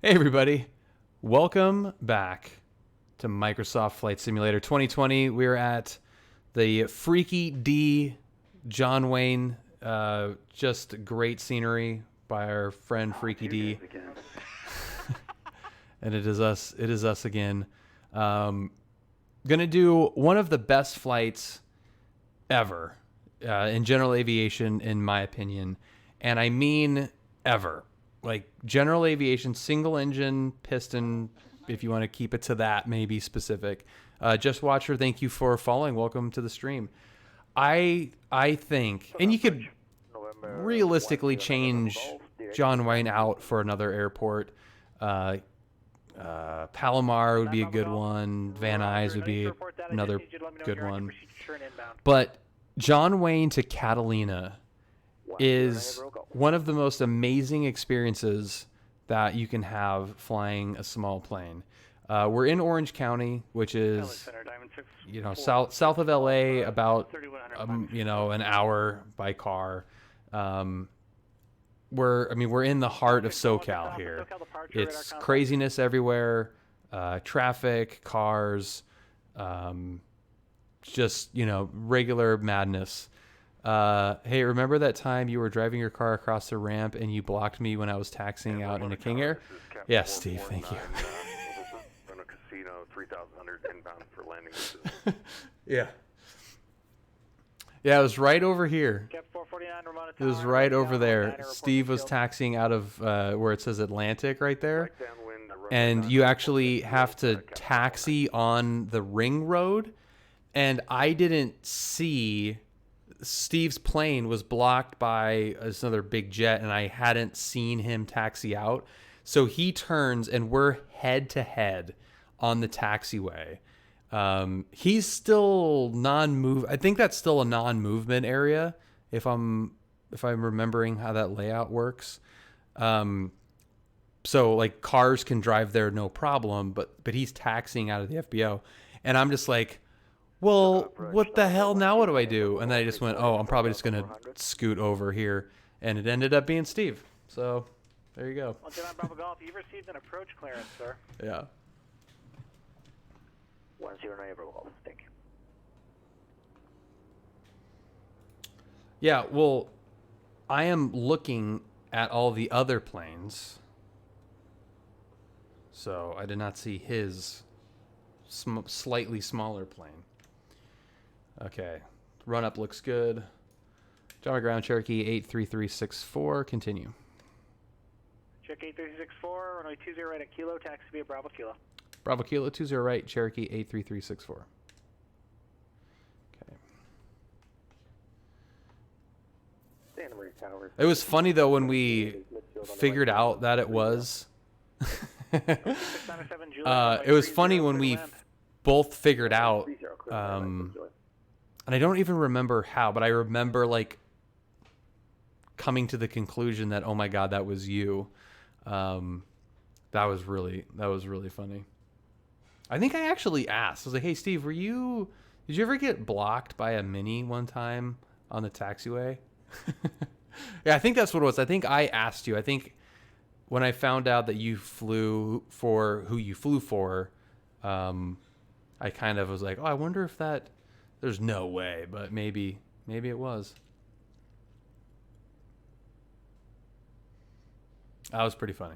Hey everybody, welcome back to Microsoft Flight Simulator 2020. We're at the Freaky D John Wayne. Just great scenery by our friend Freaky D. And it is us again. Gonna do one of the best flights ever in general aviation, in my opinion. And I mean ever. Like general aviation, single engine, piston, if you want to keep it to that, maybe specific. Just Watcher, thank you for following. Welcome to the stream. I think, and you could realistically change John Wayne out for another airport. Palomar would be a good one. Van Nuys would be another good one. But John Wayne to Catalina is one of the most amazing experiences that you can have flying a small plane. We're in Orange County, which is, south of LA, about an hour by car. We're in the heart of SoCal here. It's craziness everywhere, traffic, cars, just regular madness. Hey, remember that time you were driving your car across the ramp and you blocked me when I was taxiing out in a King Air? Yes, Steve, thank you. In a casino, 3,100 inbound for landing. Yeah. Yeah, it was right over here. It was right over there. Steve was taxiing out of where it says Atlantic right there. And you actually have to taxi on the ring road. And I didn't see... Steve's plane was blocked by another big jet, and I hadn't seen him taxi out. So he turns, and we're head to head on the taxiway. He's still non-move. I think that's still a non-movement area, if I'm remembering how that layout works. So like cars can drive there no problem, but he's taxiing out of the FBO, and I'm just like, well, what the hell now? What do I do? And then I just went, oh, I'm probably just going to scoot over here. And it ended up being Steve. So there you go. Well, John Bravo Golf, you've received an approach clearance, sir. Yeah. 10 Bravo Golf, thank you. Yeah, well, I am looking at all the other planes. So I did not see his slightly smaller plane. Okay, run up looks good. Java Ground Cherokee 83364, continue. Check 83364, runway 20 right at Kilo, taxi via Bravo Kilo. Bravo Kilo 20 right, Cherokee 83364. Okay. It was funny though when we figured out that it was. It was funny when we both figured out. And I don't even remember how, but I remember like coming to the conclusion that, oh my God, that was you. That was really funny. I think I actually asked. I was like, hey Steve, did you ever get blocked by a Mini one time on the taxiway? Yeah, I think that's what it was. I think I asked you. I think when I found out that you flew for who you flew for, I kind of was like, oh, I wonder if that... There's no way, but maybe it was. That was pretty funny.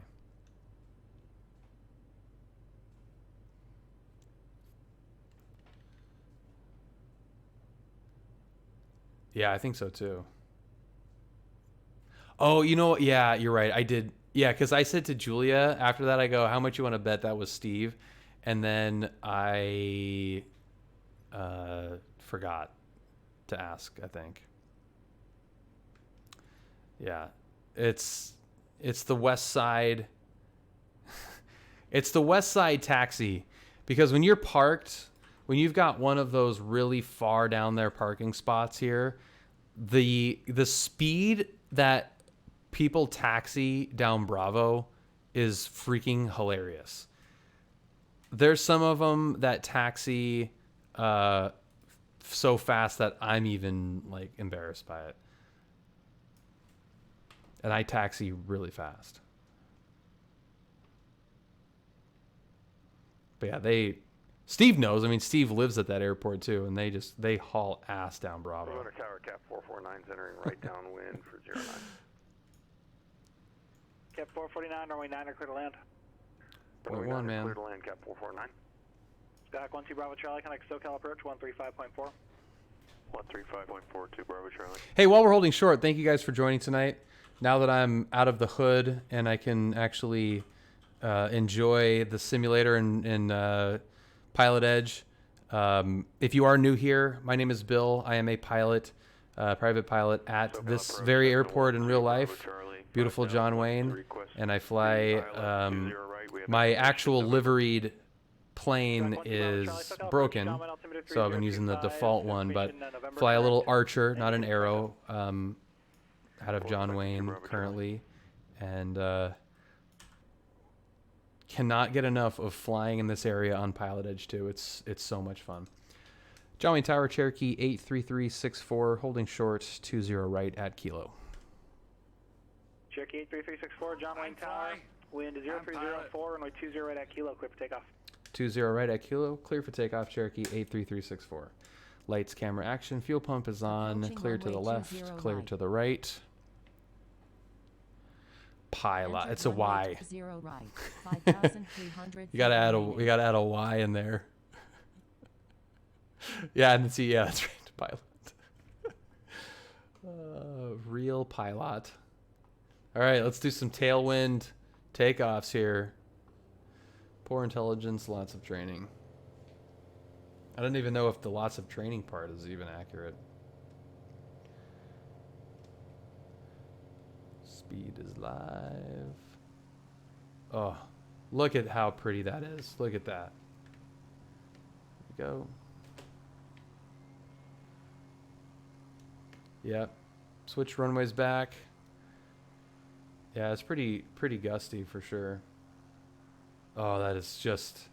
Yeah, I think so too. Oh, yeah, you're right. I did. Yeah, because I said to Julia after that, I go, how much you want to bet that was Steve? And then I forgot to ask, I think. Yeah, it's the West Side. It's the West Side taxi, because when you're parked, when you've got one of those really far down there parking spots here, the speed that people taxi down Bravo is freaking hilarious. There's some of them that taxi so fast that I'm even like embarrassed by it. And I taxi really fast. But yeah, Steve knows. I mean, Steve lives at that airport too, and they haul ass down Bravo. Promoter Tower, Cap 449's entering right downwind for 09. Cap 449, runway 9 clear to land. Point one, man. Clear to land, Cap 449. Skyhawk 12 Bravo Charlie, connect SoCal approach 135.4. 135.42 Bravo Charlie. Hey, while we're holding short, thank you guys for joining tonight. Now that I'm out of the hood and I can actually enjoy the simulator and PilotEdge. If you are new here, my name is Bill. I am a pilot, private pilot at this very airport in real life. Beautiful John Wayne. And I fly, my actual liveried plane is broken, so I've been using the default one, but fly a little Archer, not an Arrow, out of John Wayne currently, and cannot get enough of flying in this area on PilotEdge too. It's so much fun. John Wayne Tower, Cherokee 83364, holding short 20 right at Kilo. Cherokee 83364, John Wayne Tower, wind 0304, runway 20 right at Kilo, clear for takeoff. 20 right at Kilo, clear for takeoff, Cherokee 83364. Lights, camera, action, fuel pump is on, clear to the left, clear to the right. Pilot, it's a Y. 0 right, 5,300. We gotta add a Y in there. Yeah, and see, yeah, that's right, pilot. Real pilot. All right, let's do some tailwind takeoffs here. Poor intelligence, lots of training. I don't even know if the lots of training part is even accurate. Speed is live. Oh, look at how pretty that is. Look at that. There we go. Yep. Switch runways back. Yeah, it's pretty gusty for sure. Oh, that is just...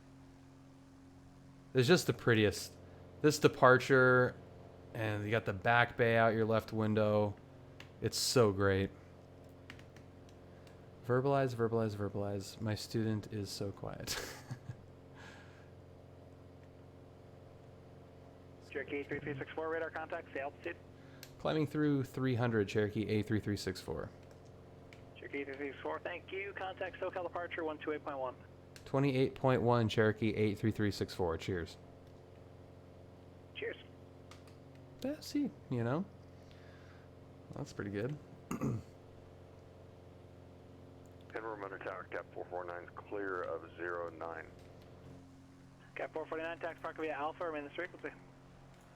It's just the prettiest. This departure, and you got the back bay out your left window. It's so great. Verbalize, verbalize, verbalize. My student is so quiet. Cherokee 83364, radar contact, say altitude. Climbing through 300, Cherokee A3364. Cherokee 83364, thank you. Contact SoCal departure 128.1. 28.1, Cherokee 83364. Cheers. Cheers. Yeah, see, you know. That's pretty good. Promoter Tower, Cap 449's clear of 09. Cap 449, tax park via Alpha, remain this frequency.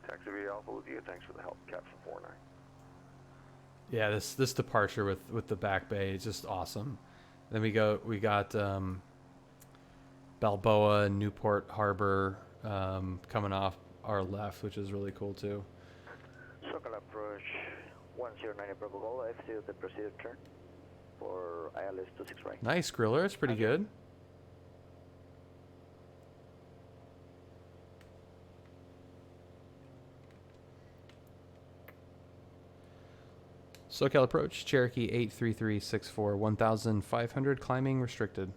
Taxi via Alpha with you, thanks for the help, Cap 449. Yeah, this departure with the back bay is just awesome. Then we got Balboa and Newport Harbor coming off our left, which is really cool too. SoCal approach 1090 Bravo Golf, FCU the proceeded turn for ILS 26 right. Nice, Griller. It's pretty good. SoCal approach, Cherokee 83364, 1,500, climbing restricted.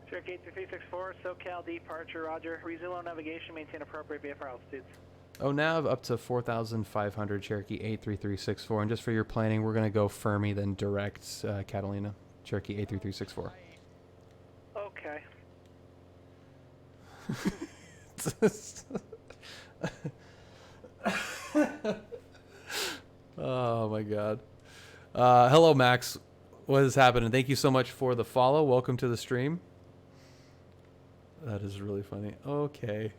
Cherokee 83364, SoCal departure, roger. Resume navigation, maintain appropriate VFR altitudes. ONAV up to 4,500, Cherokee 83364. And just for your planning, we're going to go Fermi, then direct Catalina, Cherokee 83364. Okay. Oh my God. Hello, Max. What is happening? Thank you so much for the follow. Welcome to the stream. That is really funny. Okay.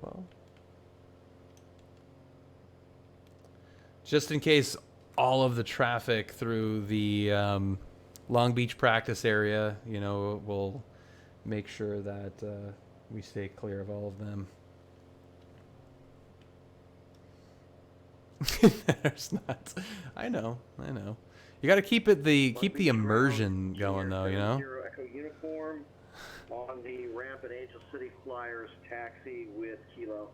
Well, just in case all of the traffic through the Long Beach practice area, you know, we'll make sure that we stay clear of all of them. There's not. I know. You got to keep the immersion going though, you know. Zero Echo uniform on the ramp at Angel City Flyers taxi with Kilo.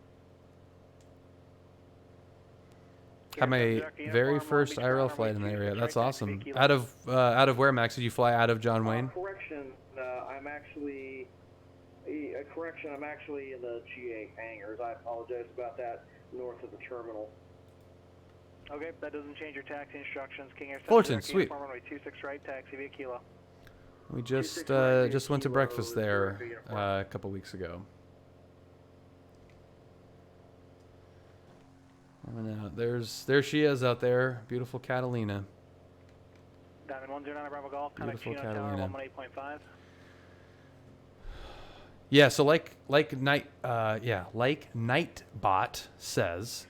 Had my very first IRL flight in the area. That's awesome. Out of where, Max? Did you fly out of John Wayne? Correction, I'm actually, a correction, I'm actually in the GA hangars. I apologize about that, north of the terminal. Okay, that doesn't change your taxi instructions. King Air Fullerton, sweet. runway 26 right, taxi via Kilo. We just went to breakfast there a couple weeks ago. There she is out there, beautiful Catalina. Diamond 109 Bravo Golf, Beautiful contact Chino Tower Catalina. 118.5. Yeah, so like Nightbot says,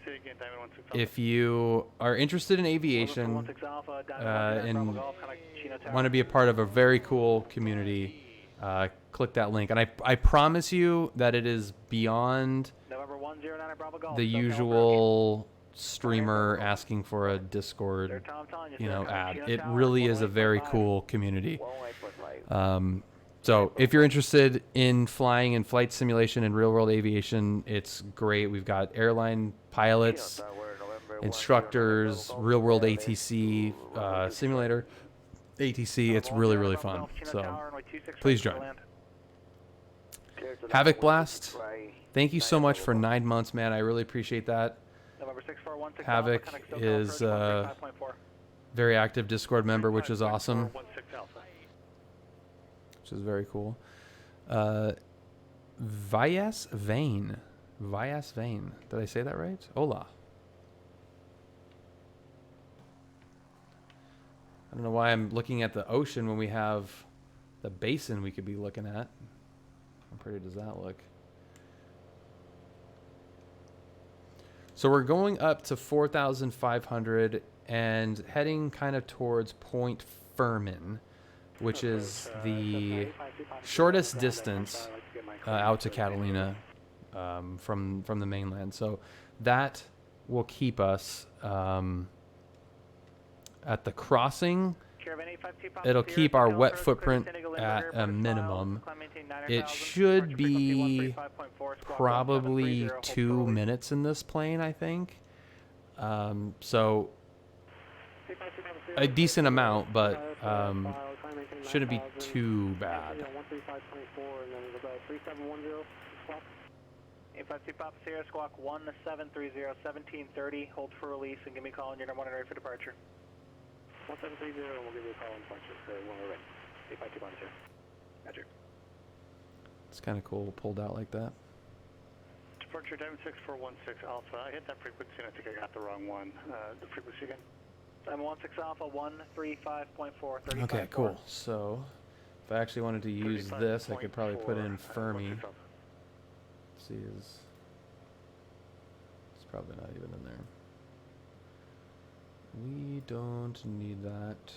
if you are interested in aviation and want to be a part of a very cool community, click that link. And I promise you that it is beyond the usual streamer asking for a Discord, ad. It really is a very cool community. So if you're interested in flying in flight simulation and real-world aviation, it's great. We've got airline pilots, instructors, real-world ATC simulator, ATC. It's really, really fun. So please join. Havoc Blast, thank you so much for 9 months, man. I really appreciate that. Havoc is a very active Discord member, which is awesome. Which is very cool. Vyas Vane. Did I say that right? Hola. I don't know why I'm looking at the ocean when we have the basin we could be looking at. How pretty does that look? So we're going up to 4,500 and heading kind of towards Point Furman, which is the shortest distance out to Catalina from the mainland. So that will keep us at the crossing. It'll keep our wet footprint at a minimum. It should be probably 2 minutes in this plane, I think. So a decent amount, but shouldn't be too bad. 852 Papa Sierra, squawk 1730, 1730, hold for release and give me a call on your number 1 ready for departure. 1730, and we'll give you a call on departure when we're ready. 852 Papa Sierra. Roger. It's kind of cool, pulled out like that. Departure Diamond 6416 Alpha. I hit that frequency and I think I got the wrong one. The frequency again? Diamond 16 Alpha 135.4. Okay, cool. So if I actually wanted to use this, I could probably put in Fermi. Let's see, it's probably not even in there. We don't need that.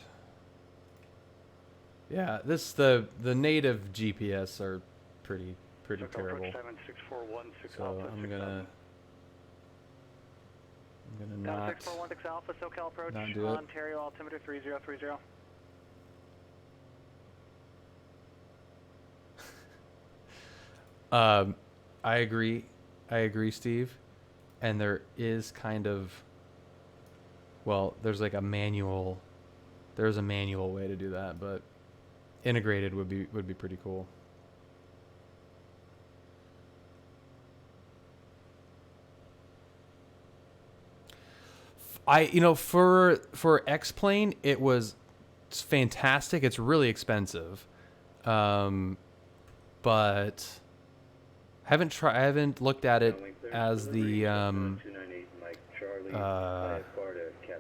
Yeah, the native GPS are pretty terrible. So I'm gonna not 6416 Alpha, SoCal approach, not do it. Ontario altimeter 3030. I agree, Steve. And there is kind of, well, there's like a manual. There's a manual way to do that, but integrated would be pretty cool. For X-Plane, it's fantastic. It's really expensive, but I haven't looked at it as the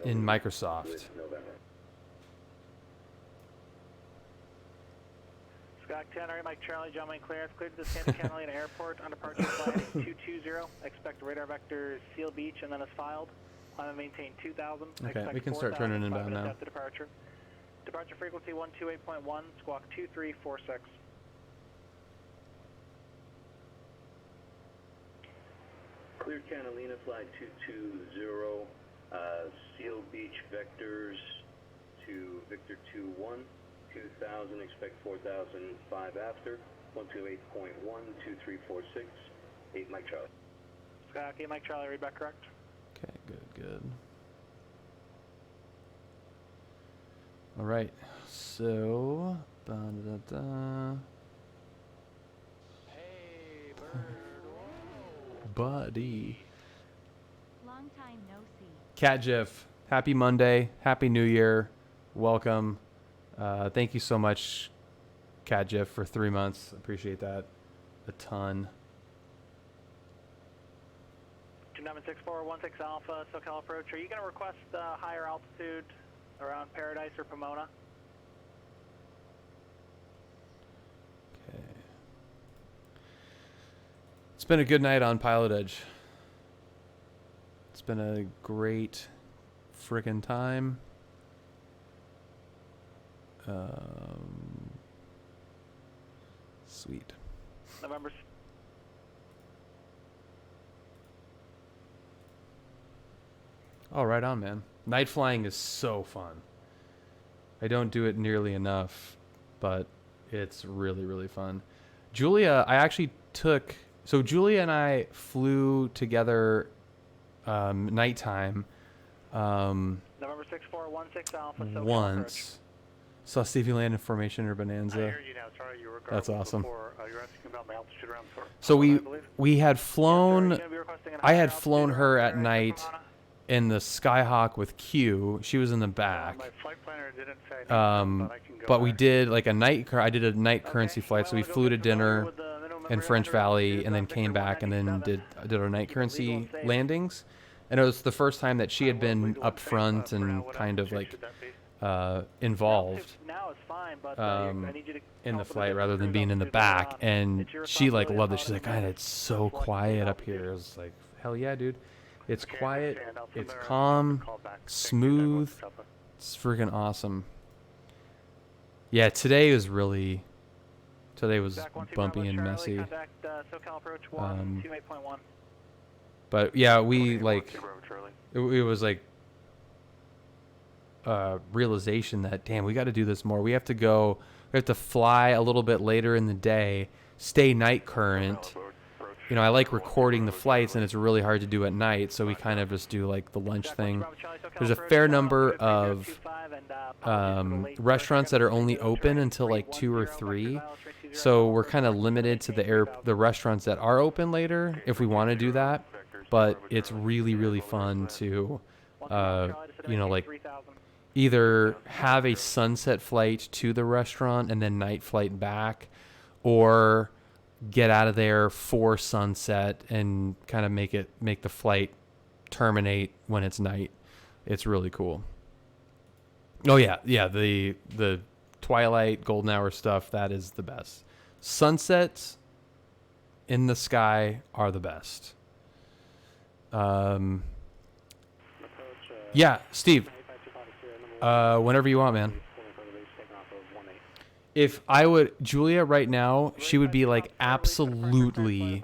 in Microsoft. Scott 10, Mike Charlie, John Wayne clearance, cleared to the Santa Catalina Airport on departure flight 220. Expect radar vector Seal Beach and then as filed. Climb and maintain 2000. Okay, we can start turning inbound now. After departure. Departure frequency 128.1, squawk 2346. Clear Catalina, flight 220, Seal Beach vectors to Victor 21, 2000, expect 4005 after, 128.1, 2346, 8 Mike Charlie. Scott, 8 Mike Charlie, read back correct. Okay, good. All right, so Buddy. Long time no see. Cat GIF. Happy Monday. Happy New Year. Welcome. Thank you so much, Cat GIF, for 3 months. Appreciate that a ton. 296416 Alpha, SoCal approach. Are you going to request higher altitude around Paradise or Pomona? Okay. It's been a good night on PilotEdge. It's been a great frickin' time. Sweet. November. Oh, right on, man. Night flying is so fun. I don't do it nearly enough, but it's really, really fun. Julia, I actually took... So Julia and I flew together nighttime November 6416 Alpha, SoCal once. Saw Stevie land in formation or Bonanza. I hear you now. Sorry, you were That's awesome. Before, you're asking about my altitude around So Pomona, we had flown... Yes, sir. Are you gonna be requesting a I higher had altitude flown her around at Paradise or night Pomona? in the Skyhawk with Q. She was in the back. My flight planner didn't say anything, but I can go But we back. did like a night... I did a night currency Okay, flight, so we well, flew to go familiar dinner with the minimum in rate French under Valley altitude and then Victor came back and then 197. did our night Keep it legal currency and safe. landings. And it was the first time that she had been Legal up and safe, front for now, and what kind of altitude like should that be? involved Now it's fine, but I need you to in the help with flight the rather than cruise being in the altitude back. later on. And It's your she like responsibility loved to it. She's like, follow God, the it's so flight quiet up altitude. here. I was like, hell yeah, dude. It's Okay, I quiet. understand. I'll send It's her a calm. call back. Thank you. Smooth. That was It's freaking awesome. Yeah, today was Zach, 12 bumpy Bravo and Charlie, messy. Contact SoCal approach Um, 128.1. But yeah, we 28, like 12 Bravo Charlie. it was like realization that damn, we got to do this more. We have to fly a little bit later in the day, stay night current. You know, I like recording the flights and it's really hard to do at night, so we kind of just do like the lunch thing. There's a fair number of restaurants that are only open until like 2 or 3. So we're kind of limited to the restaurants that are open later if we want to do that. But it's really, really fun to, you know, like either have a sunset flight to the restaurant and then night flight back, or get out of there for sunset and kind of make the flight terminate when it's night. It's really cool. Oh yeah, the twilight golden hour stuff, that is the best. Sunsets in the sky are the best. Yeah, Steve. Whenever you want, man. If I would, Julia right now, she would be like absolutely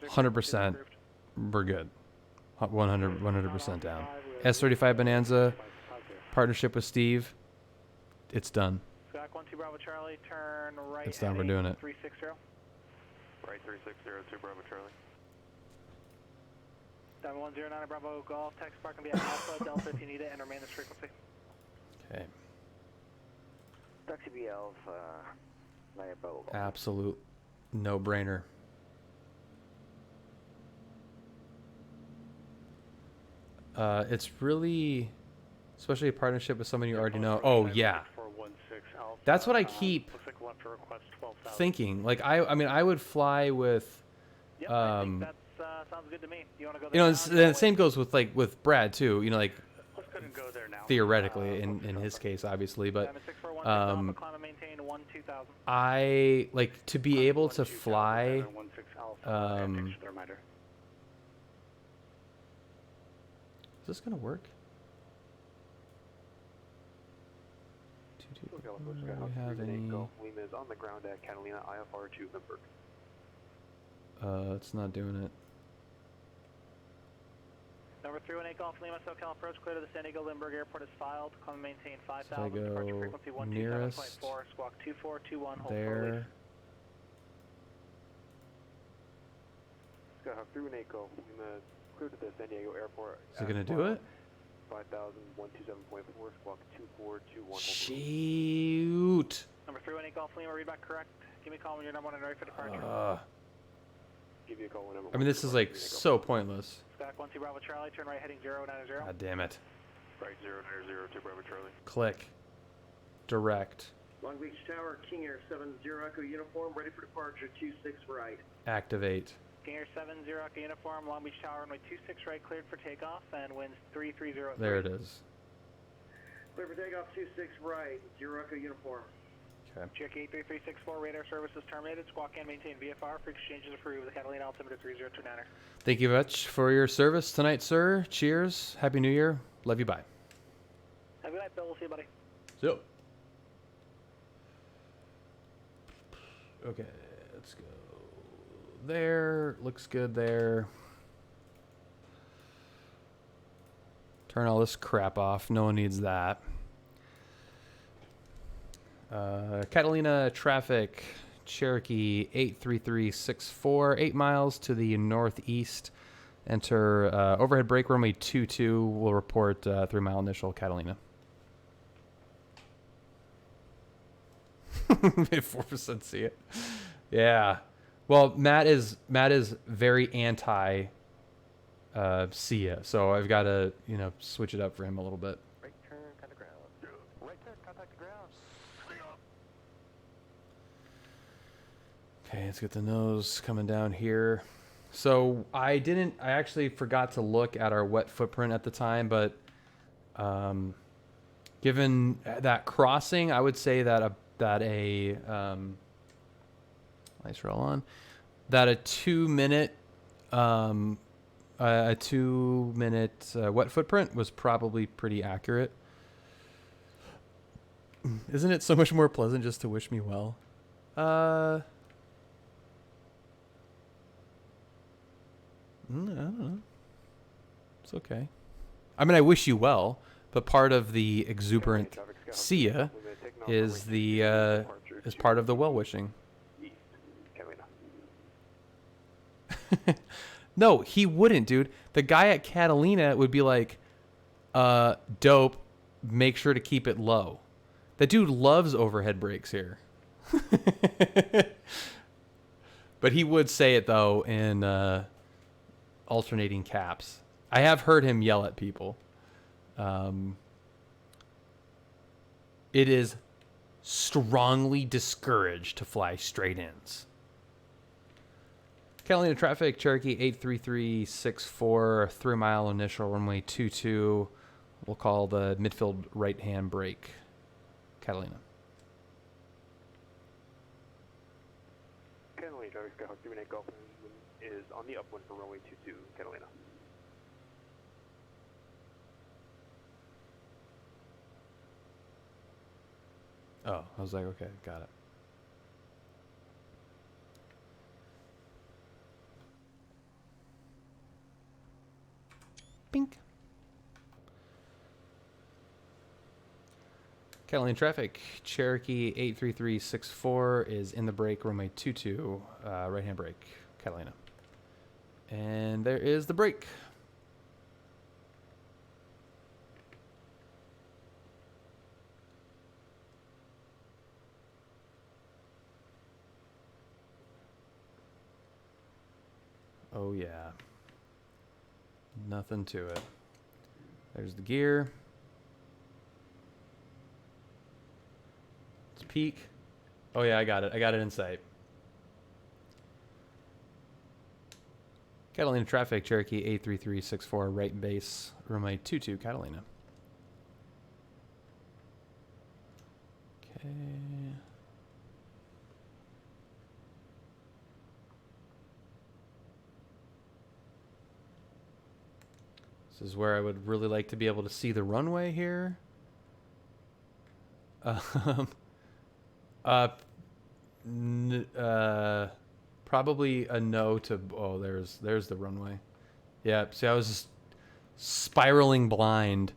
100%. We're good. 100% down. S35 Bonanza, partnership with Steve. It's done. Zach 12 Bravo Charlie, turn right. It's done. We're doing it. 360. Right 3602 Bravo Charlie. 7109 Bravo Golf. Text park can be at Alpha Delta if you need it, and remain this frequency. Okay. Taxi B Alpha 9 Bravo Golf. Absolute no-brainer. It's really, especially a partnership with someone you already know. Oh yeah, that's what I keep thinking. Like I mean, I would fly with. Yep, I think that sounds good to me. You want to go You know, there the same goes with like with Brad too. You know, like couldn't go there now. theoretically in his case, obviously, but I like to be able to fly. Is this gonna work? Do we have any? Lima is on the ground at Catalina IFR 2 Limburg. It's not doing it. Number 318 Golf Lima, SoCal approach clear to the San Diego Limburg Airport is filed. Climb and maintain 5,000. So I Departure go frequency nearest 127.4. Squawk 2421. Hold for there. release. Skyhawk 318 Golf Lima clear to the San Diego Airport. Is it gonna do it? 5,127.4. Squawk 2421. Hold for release. Shoot. Number 318 Golf Lima, read back correct. Give me a call when you're number 1 and ready for departure. Give you a call whenever. I mean, this is like so pointless. Squawk 1 Bravo Charlie, turn right heading 090. God damn it. Right 090 to Bravo Charlie. Click. Direct. Long Beach Tower, King Air 70 Echo Uniform, ready for departure, 26 right. Activate. King Air 70 Echo Uniform, Long Beach Tower, runway 26 right, cleared for takeoff, and winds 3303. There it is. Clear for takeoff, 26 right, 0 Echo Uniform. Okay. Check 83364, radar services terminated. Squawk and maintain VFR. Frequency changes approved with the Catalina altimeter 3029er. Thank you much for your service tonight, sir. Cheers. Happy New Year. Love you. Bye. Have a good night, Bill. We'll see you, buddy. So. Okay, let's go there. Looks good there. Turn all this crap off. No one needs that. Catalina traffic, Cherokee 83364, 8 miles to the northeast. Enter overhead brake runway 22. Will report 3 mile initial Catalina. 4% see it. Yeah. Well, Matt is very anti SIA, so I've got to switch it up for him a little bit. Right turn, contact ground. Right turn, contact the ground. Okay, let's get the nose coming down here. So I actually forgot to look at our wet footprint at the time, but given that crossing, I would say that a nice roll on, that a 2 minute wet footprint was probably pretty accurate. Isn't it so much more pleasant just to wish me well? I don't know. It's okay. I mean, I wish you well, but part of the exuberant SIA is part of the well wishing. No, he wouldn't, dude. The guy at Catalina would be like, dope, make sure to keep it low. That dude loves overhead brakes here. But he would say it, though, in alternating caps. I have heard him yell at people. It is strongly discouraged to fly straight ins. Catalina traffic, Cherokee 83364, 3 mile initial runway 22. We'll call the midfield right hand brake. Catalina. Catalina traffic, Skyhawk 3 Golf is on the upwind for runway 22, Catalina. Oh, I was like, okay, got it. Bink. Catalina traffic, Cherokee 83364 is in the brake, runway 22, right hand brake, Catalina. And there is the brake. Oh yeah. Nothing to it. There's the gear. It's peak. Oh yeah, I got it. I got it in sight. Catalina traffic, Cherokee 83364, right base, runway 22, Catalina. Okay. This is where I would really like to be able to see the runway here. Probably a no to. Oh, there's the runway. Yeah. See, I was just spiraling blind.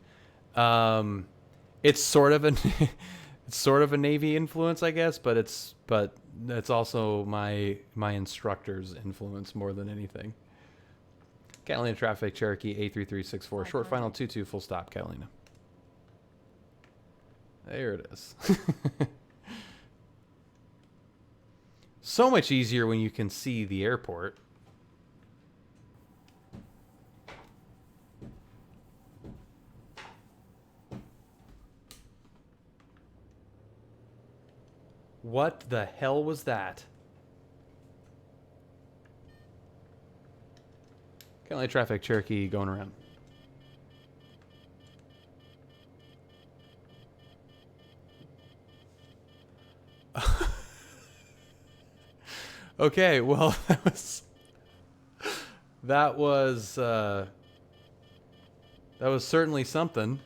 It's sort of a Navy influence, I guess, but it's also my instructor's influence more than anything. Catalina traffic, Cherokee 83364, short final 22, full stop, Catalina. There it is. So much easier when you can see the airport. What the hell was that? Kind of like traffic, Cherokee going around. Okay, well, that was certainly something.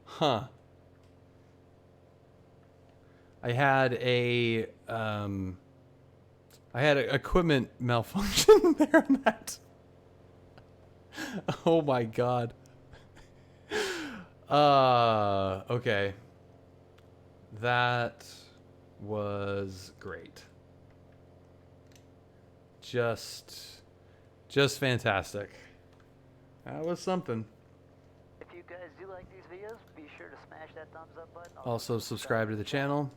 Huh. I had a equipment malfunction there on that. Oh my god. Okay. That was great. Just fantastic. That was something. If you guys do like these videos, be sure to smash that thumbs up button. Also subscribe to the channel.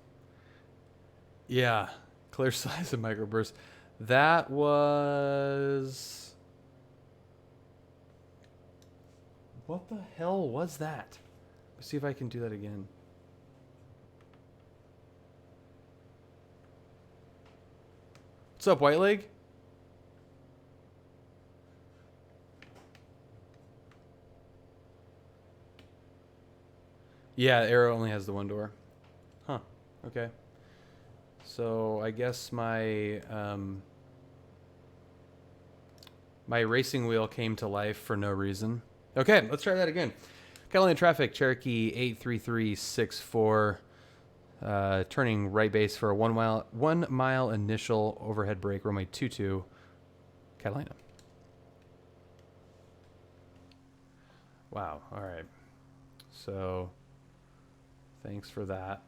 Yeah, clear size and microburst. That was... What the hell was that? Let's see if I can do that again. What's up, White Leg? Yeah, Arrow only has the one door. Huh. Okay. So I guess my my racing wheel came to life for no reason. Okay, let's try that again. Catalina traffic, Cherokee 83364, turning right base for a 1 mile initial overhead brake, runway 22, Catalina. Wow. All right. So, thanks for that.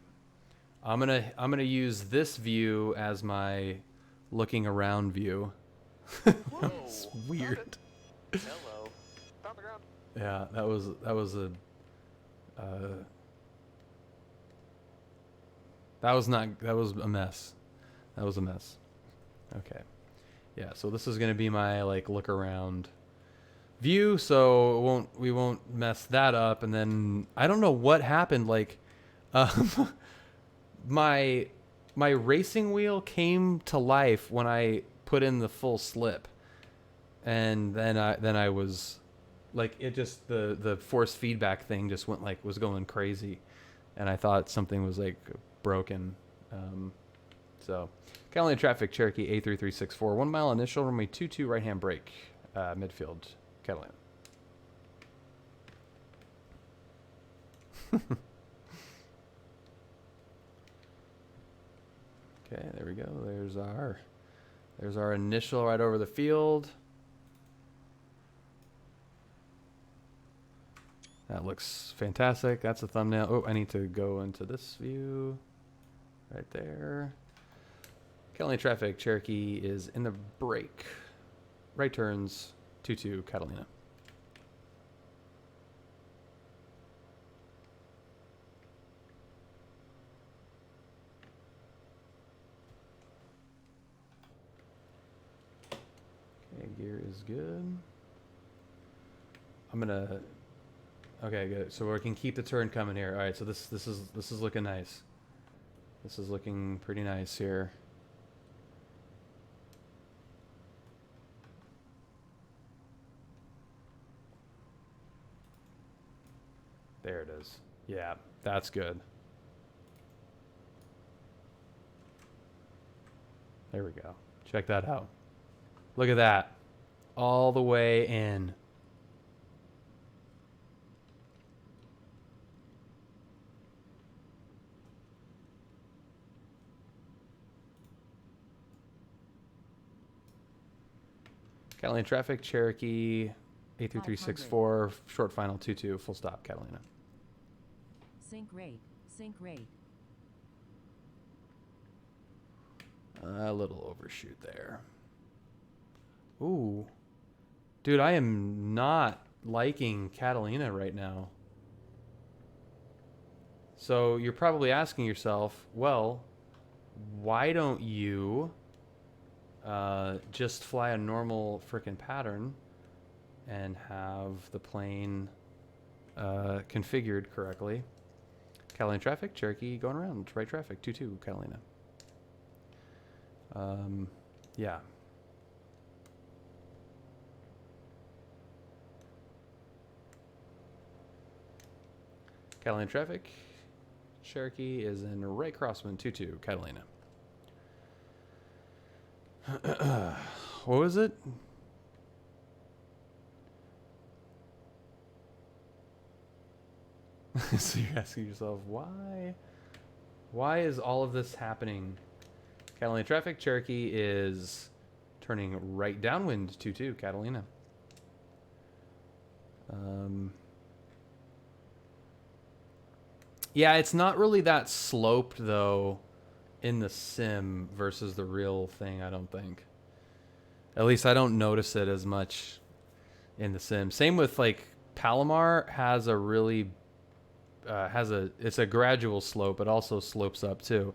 I'm gonna use this view as my looking around view. It's weird. Hello. Found the ground. Yeah, that was a that was a mess. That was a mess. Okay. Yeah, so this is gonna be my like look around view, so we won't mess that up. And then I don't know what happened, like my racing wheel came to life when I put in the full slip, and then I was like, it just the force feedback thing just went like was going crazy, and I thought something was like broken. So Catalina traffic, Cherokee 83364, 1 mile initial, runway 22, right hand brake, midfield, Catalina. Okay, there we go. There's our initial right over the field. That looks fantastic. That's a thumbnail. Oh, I need to go into this view right there. Catalina traffic, Cherokee is in the brake. Right turns, 22, Catalina. Okay, gear is good. I'm gonna... Okay, good. So we can keep the turn coming here. All right, so this is looking nice. This is looking pretty nice here. There it is. Yeah, that's good. There we go. Check that out. Look at that. All the way in. Catalina traffic, Cherokee 83364, short final 22, full stop, Catalina. Sync rate, sync rate. A little overshoot there. Ooh. Dude, I am not liking Catalina right now. So you're probably asking yourself, well, why don't you just fly a normal frickin' pattern and have the plane configured correctly. Catalina traffic, Cherokee going around, right traffic, 22 Catalina. Yeah. Catalina traffic, Cherokee is in right crosswind, 22 Catalina. What was it? So you're asking yourself, why is all of this happening? Catalina traffic, Cherokee is turning right downwind, 22 Catalina. Yeah, it's not really that sloped though in the sim versus the real thing, I don't think. At least I don't notice it as much in the sim. Same with like Palomar has a really it's a gradual slope, but also slopes up too.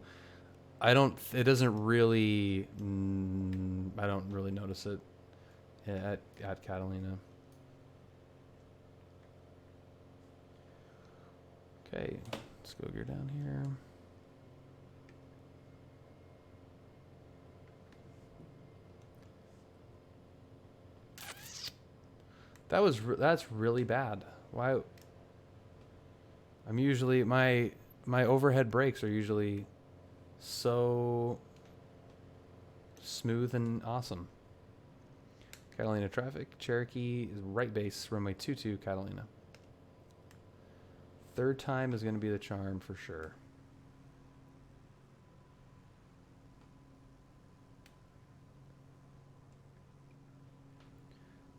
It doesn't really, I don't really notice it at Catalina. Okay, let's go gear down here. That's really bad. Why? I'm usually my overhead brakes are usually so smooth and awesome. Catalina traffic, Cherokee is right base, runway 22 Catalina. Third time is going to be the charm for sure.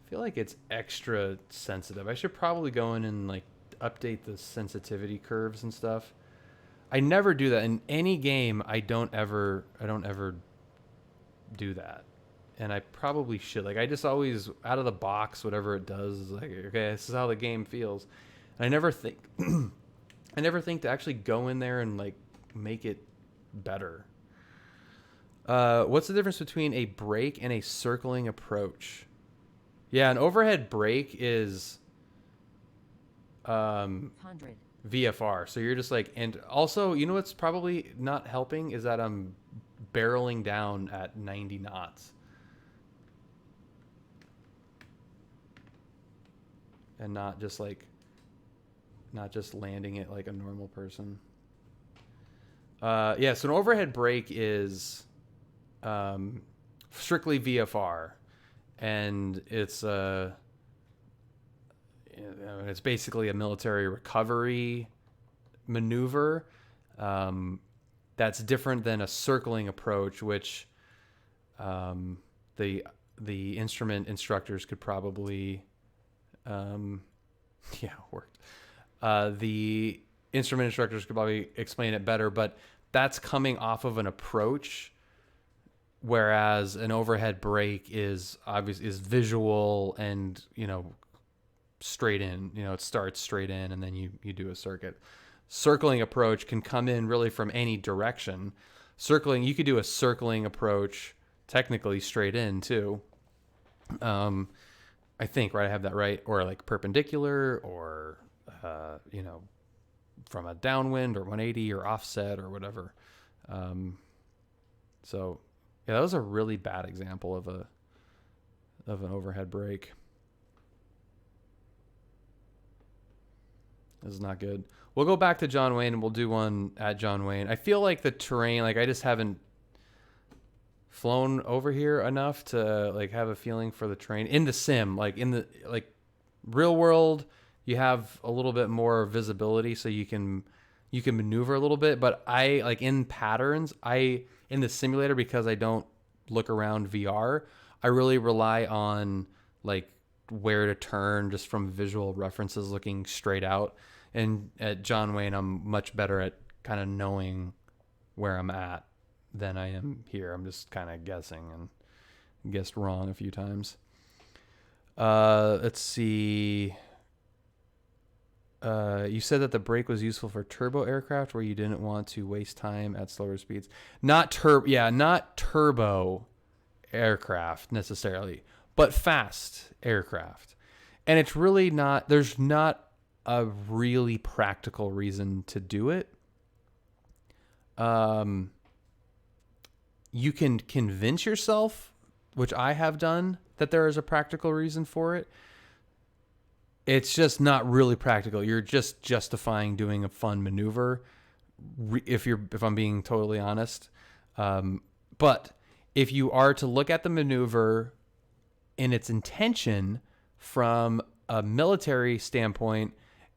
I feel like it's extra sensitive. I should probably go in and like update the sensitivity curves and stuff. I never do that in any game. I don't ever do that, and I probably should. Like I just always out of the box, whatever it does is like, okay, this is how the game feels. And I never think to actually go in there and like make it better. What's the difference between a brake and a circling approach? Yeah, an overhead brake is 100. VFR. So you're just like, and also, you know what's probably not helping is that I'm barreling down at 90 knots. And not just landing it like a normal person. Yeah, so an overhead brake is strictly VFR. And it's basically a military recovery maneuver that's different than a circling approach, which the instrument instructors could probably the instrument instructors could probably explain it better, but that's coming off of an approach. Whereas an overhead brake is visual and, straight in, it starts straight in and then you do a circuit. Circling approach can come in really from any direction. You could do a circling approach technically straight in too. I think, right? I have that right. Or like perpendicular or, from a downwind or 180 or offset or whatever. So yeah, that was a really bad example of an overhead brake. This is not good. We'll go back to John Wayne and we'll do one at John Wayne. I feel like the terrain, like I just haven't flown over here enough to like have a feeling for the terrain in the sim. Like in the real world, you have a little bit more visibility, so you can maneuver a little bit. But I like in patterns, in the simulator, because I don't look around VR, I really rely on like where to turn just from visual references looking straight out. And at John Wayne, I'm much better at kind of knowing where I'm at than I am here. I'm just kind of guessing and guessed wrong a few times. Let's see. You said that the brake was useful for turbo aircraft where you didn't want to waste time at slower speeds. Not turbo aircraft necessarily, but fast aircraft. And it's really not, there's not a really practical reason to do it. You can convince yourself, which I have done, that there is a practical reason for it. It's just not really practical. You're just justifying doing a fun maneuver, if I'm being totally honest. But if you are to look at the maneuver in its intention from a military standpoint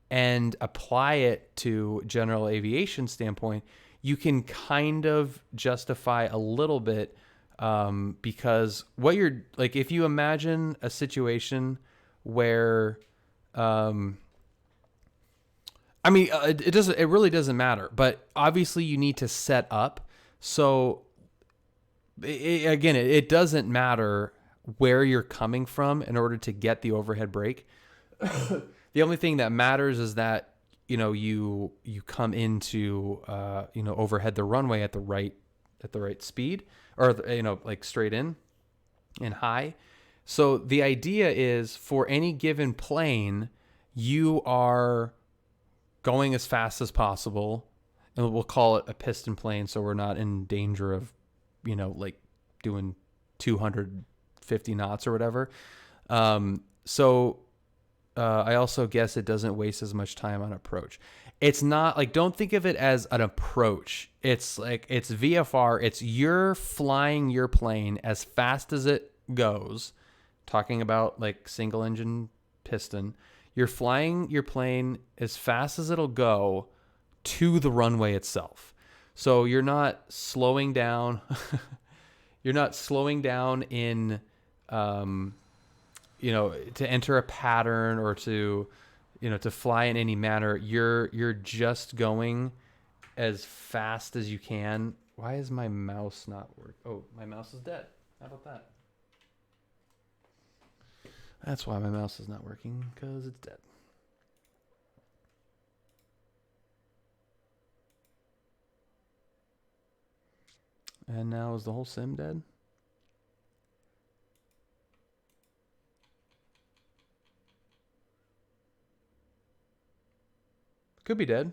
and apply it to general aviation standpoint, you can kind of justify a little bit, because what you're like, if you imagine a situation where, it really doesn't matter, but obviously you need to set up. So it doesn't matter where you're coming from in order to get the overhead brake. The only thing that matters is that, you come into, overhead the runway at the right speed, or, like straight in and high. So the idea is, for any given plane, you are going as fast as possible, and we'll call it a piston plane, so we're not in danger of, like doing 250 knots or whatever. I also guess it doesn't waste as much time on approach. It's not like, don't think of it as an approach. It's like, it's VFR. It's you're flying your plane as fast as it goes. Talking about like single engine piston. You're flying your plane as fast as it'll go to the runway itself. So you're not slowing down. You're not slowing down in, to enter a pattern or to, to fly in any manner. You're just going as fast as you can. Why is my mouse not working? Oh, my mouse is dead. How about that? That's why my mouse is not working, because it's dead. And now is the whole sim dead? Could be dead.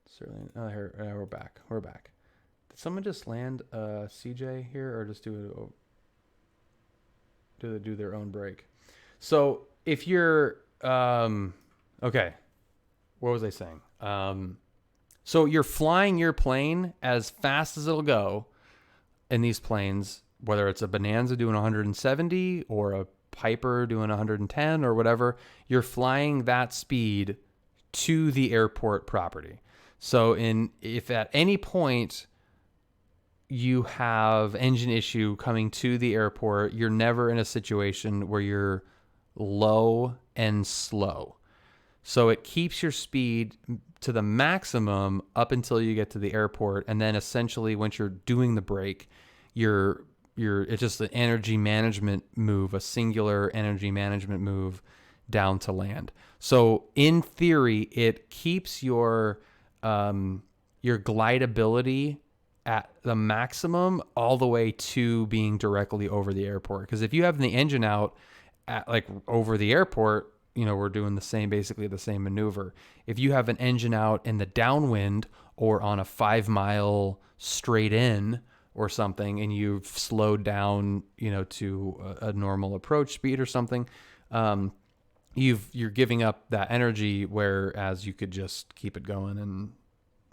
Certainly. Oh, here, we're back. We're back. Did someone just land a CJ here, or just do their own break? So if you're okay, what was I saying? So you're flying your plane as fast as it'll go in these planes, whether it's a Bonanza doing 170 or a Piper doing 110 or whatever. You're flying that speed to the airport property. So if at any point you have engine issue coming to the airport, you're never in a situation where you're low and slow. So it keeps your speed to the maximum up until you get to the airport, and then essentially once you're doing the brake, it's just an energy management move, a singular energy management move down to land. So in theory, it keeps your glideability at the maximum all the way to being directly over the airport. Because if you have the engine out at like over the airport, we're doing basically the same maneuver. If you have an engine out in the downwind or on a 5-mile straight in or something, and you've slowed down, to a normal approach speed or something, you're giving up that energy, whereas you could just keep it going and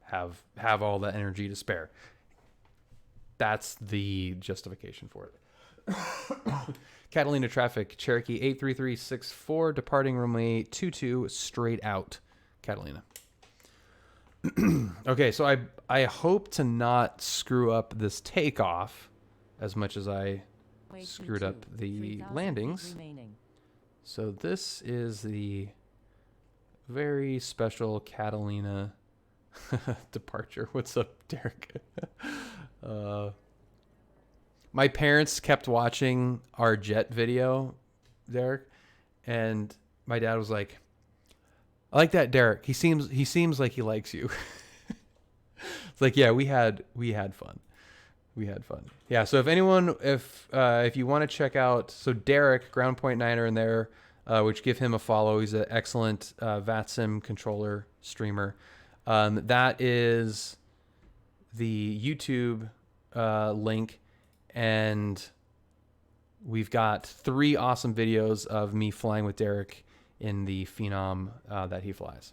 have all the energy to spare. That's the justification for it. Catalina traffic, Cherokee 83364, departing runway 22, straight out, Catalina. Okay, so I hope to not screw up this takeoff as much as I screwed up the landings. So this is the very special Catalina departure. What's up, Derek? My parents kept watching our jet video, Derek, and my dad was like, "I like that, Derek. He seems like he likes you." It's like, yeah, we had fun. We had fun. Yeah. So if anyone, if you want to check out, so Derek, Ground Point Niner in there, which give him a follow. He's an excellent VATSIM controller streamer. That is the YouTube link, and we've got 3 awesome videos of me flying with Derek in the Phenom that he flies.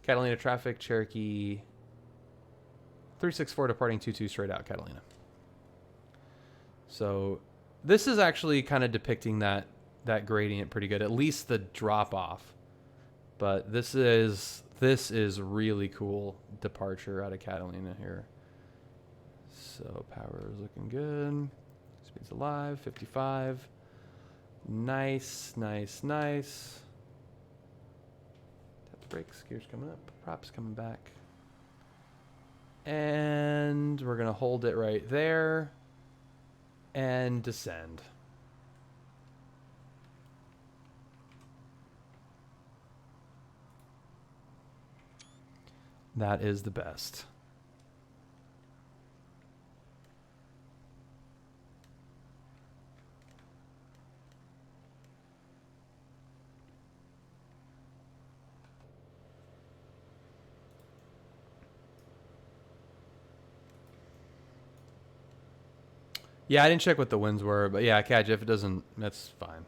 Catalina traffic, Cherokee 364 departing 22 straight out, Catalina. So this is actually kind of depicting that gradient pretty good, at least the drop off. But this is really cool departure out of Catalina here. So power is looking good. Speed's alive, 55. Nice, nice, nice. Tap the brakes, gears coming up, props coming back. And we're gonna hold it right there and descend. That is the best. Yeah, I didn't check what the winds were, but yeah, catch if it doesn't, that's fine.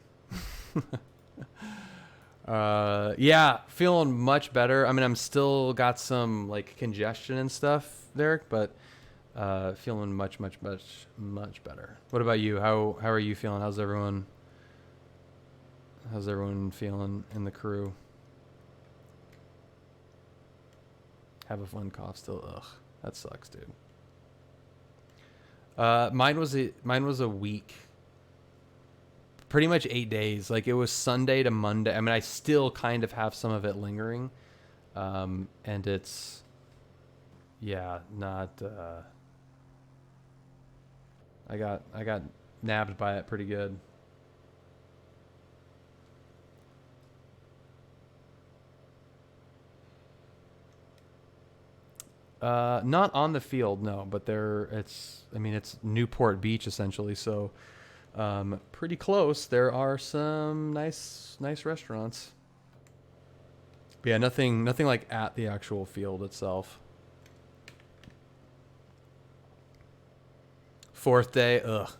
Yeah, feeling much better. I mean, I'm still got some like congestion and stuff, Derek, but feeling much better. What about you? How are you feeling? How's everyone feeling in the crew? Have a fun cough still. Ugh, that sucks, dude. Mine was a week. Pretty much 8 days. Like it was Sunday to Monday. I mean, I still kind of have some of it lingering. And it's, yeah, not, I got nabbed by it pretty good. Not on the field, no, but it's Newport Beach essentially. So, pretty close. There are some nice restaurants. But yeah, nothing like at the actual field itself. 4th day, ugh.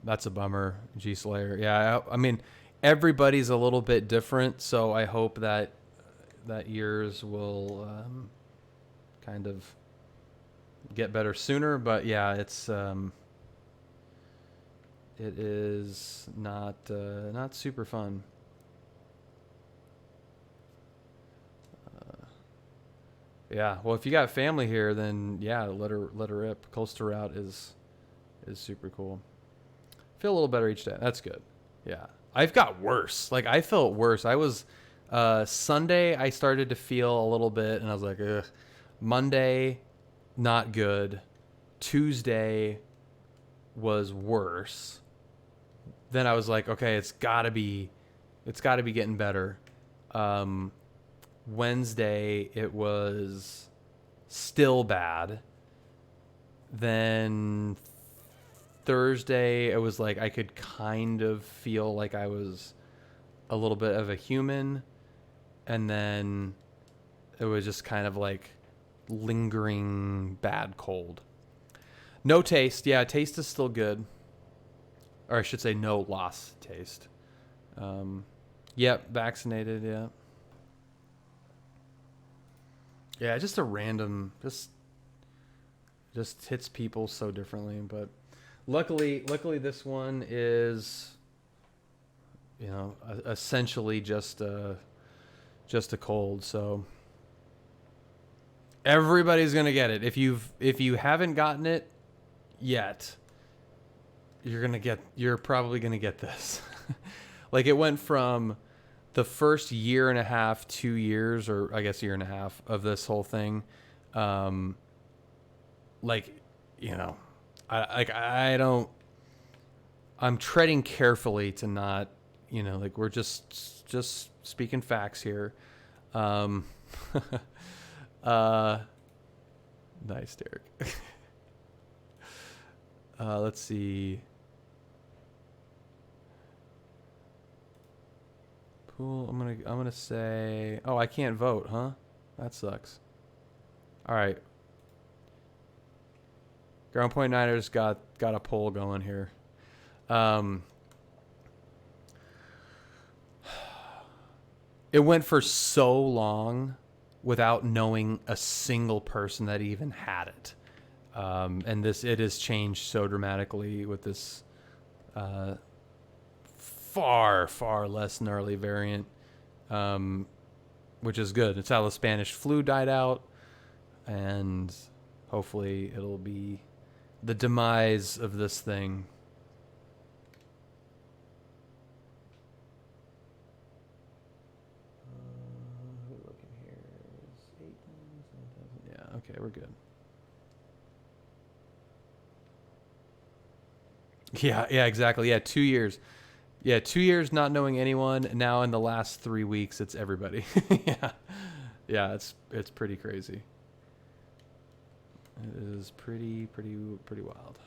That's a bummer, G Slayer. Yeah, I mean, everybody's a little bit different, so I hope that yours will kind of get better sooner. But yeah, it is not super fun. Yeah, well, if you got family here, then yeah, let her rip. Coastal route is super cool. Feel a little better each day. That's good. Yeah, I've got worse. Like I felt worse. I was Sunday. I started to feel a little bit, and I was like, ugh. Monday, not good. Tuesday was worse. Then I was like, okay, it's gotta be getting better. Wednesday, it was still bad. Then Thursday, it was like I could kind of feel like I was a little bit of a human. And then it was just kind of like lingering bad cold. No taste. Yeah, taste is still good. Or I should say no lost taste. Yep, vaccinated, yeah. Yeah, just a random, just hits people so differently. But luckily this one is, essentially just a cold. So everybody's gonna get it. If you haven't gotten it yet, you're probably gonna get this. Like it went from the first year and a half, 2 years, or I guess year and a half of this whole thing. I'm treading carefully to not, we're just speaking facts here. Nice, Derek. Let's see. Pool. I'm gonna say. Oh, I can't vote, huh? That sucks. All right. Ground Point Niners got a poll going here. It went for so long without knowing a single person that even had it. And it has changed so dramatically with this far less gnarly variant, which is good. It's how the Spanish flu died out, and hopefully it'll be the demise of this thing. Looking here is 8,000, 7,000. Yeah, okay, we're good. Yeah, exactly. Yeah, 2 years. Yeah, 2 years not knowing anyone. Now in the last 3 weeks, it's everybody. Yeah, it's pretty crazy. It is pretty wild.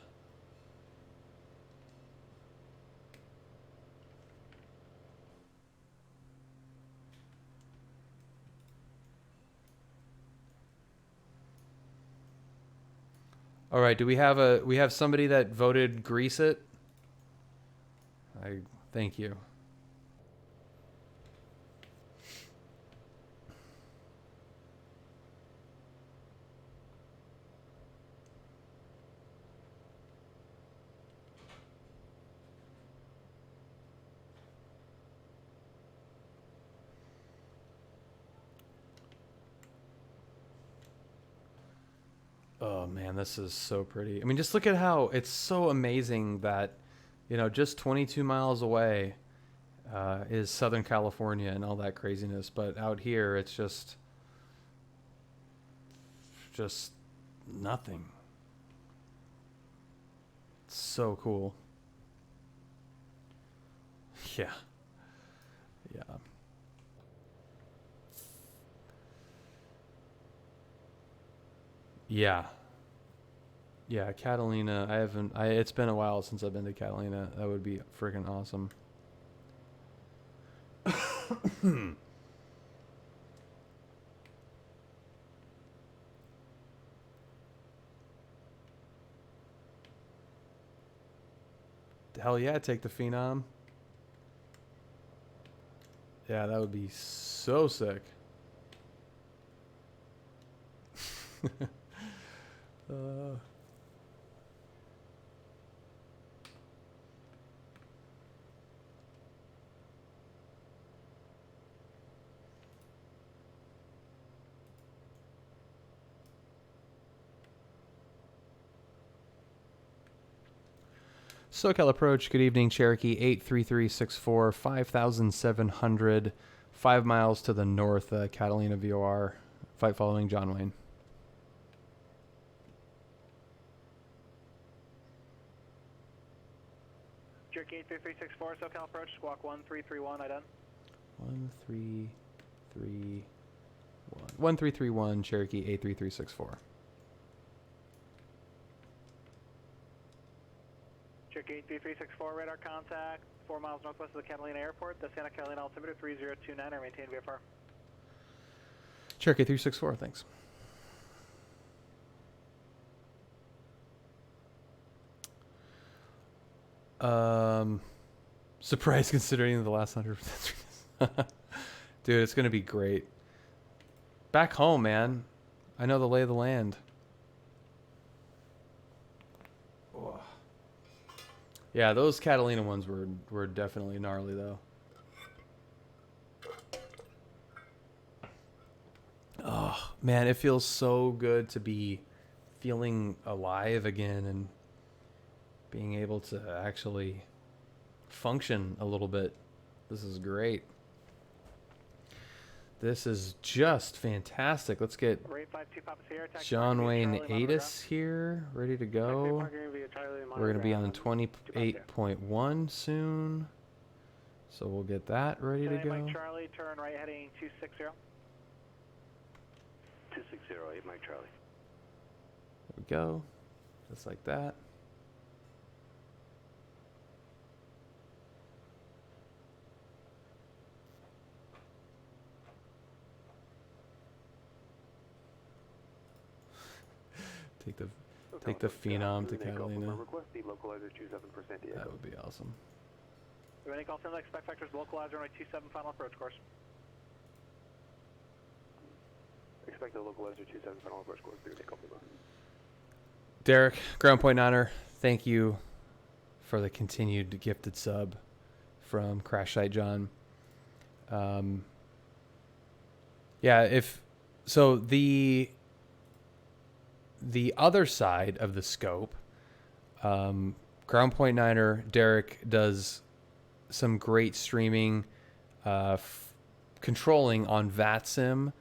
All right, do we have somebody that voted grease it? Thank you. Oh man, this is so pretty. I mean, just look at how it's so amazing that, you know, just 22 miles away is Southern California and all that craziness. But out here, it's just nothing. It's so cool. Yeah. Yeah. Yeah. Yeah, Catalina. It's been a while since I've been to Catalina. That would be freaking awesome. Hell yeah, take the Phenom. Yeah, that would be so sick. SoCal approach. Good evening, Cherokee 83364, 5,700, 5 miles to the north, Catalina VOR. Fight following John Wayne. Cherokee 83364, SoCal approach, squawk 1331, I done. 1331. 1331, Cherokee 83364. Cherokee 83364, radar contact, 4 miles northwest of the Catalina Airport. The Santa Catalina altimeter 3029, I maintain VFR. Cherokee 364, thanks. Surprise considering the last 100%. Dude, it's going to be great. Back home, man. I know the lay of the land. Oh. Yeah, those Catalina ones were definitely gnarly, though. Oh, man, it feels so good to be feeling alive again and being able to actually function a little bit. This is great. This is just fantastic. Let's get John Wayne Atis here, ready to go. We're going to be on 28.1 soon. So we'll get that ready to go. Mike Charlie, turn right heading 260. 260, 8 Mike Charlie. There we go. Just like that. take the Phenom to Catalina. Request the localizer 27% Diego. That would be awesome. Any call from expect factors localizer runway 27 final approach course. Expect the localizer 27 final approach course through takeoff. Derek, Ground Point Niner, thank you for the continued gifted sub from Crash Site John. Yeah, so the other side of the scope, Ground Point Niner, Derek does some great streaming, controlling on VATSIM,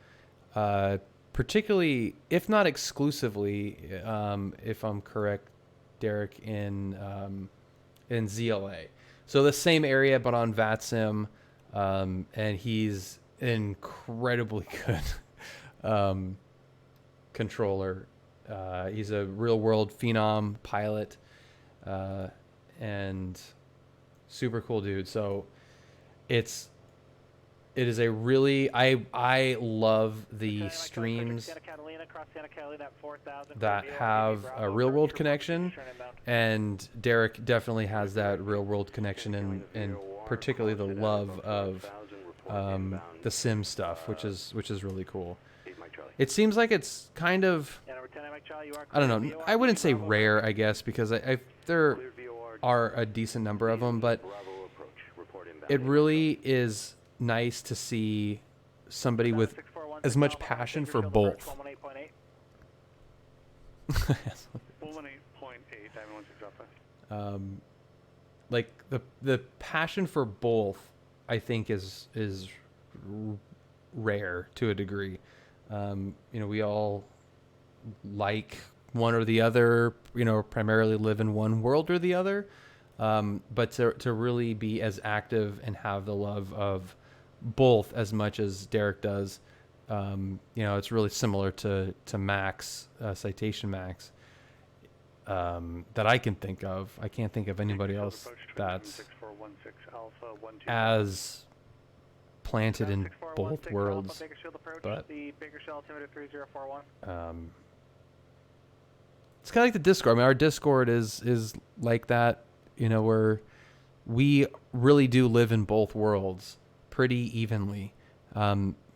particularly, if not exclusively, if I'm correct, Derek, in ZLA. So the same area, but on VATSIM, and he's incredibly good controller. He's a real-world phenom pilot, and super cool dude. So it is a really, I love the streams that have a real-world connection, and Derek definitely has that real-world connection, and particularly the love of the sim stuff, which is really cool. It seems like it's kind of, I don't know, I wouldn't say rare, I guess, because there are a decent number of them, but it really is nice to see somebody with as much passion for both. 18.8, Like the passion for both, I think is rare to a degree. We all like one or the other, primarily live in one world or the other. But to really be as active and have the love of both as much as Derek does, it's really similar to Max, Citation Max, that I can think of. I can't think of anybody else that's as planted in both worlds. But it's kind of like the Discord. I mean, our Discord is like that, where we really do live in both worlds pretty evenly.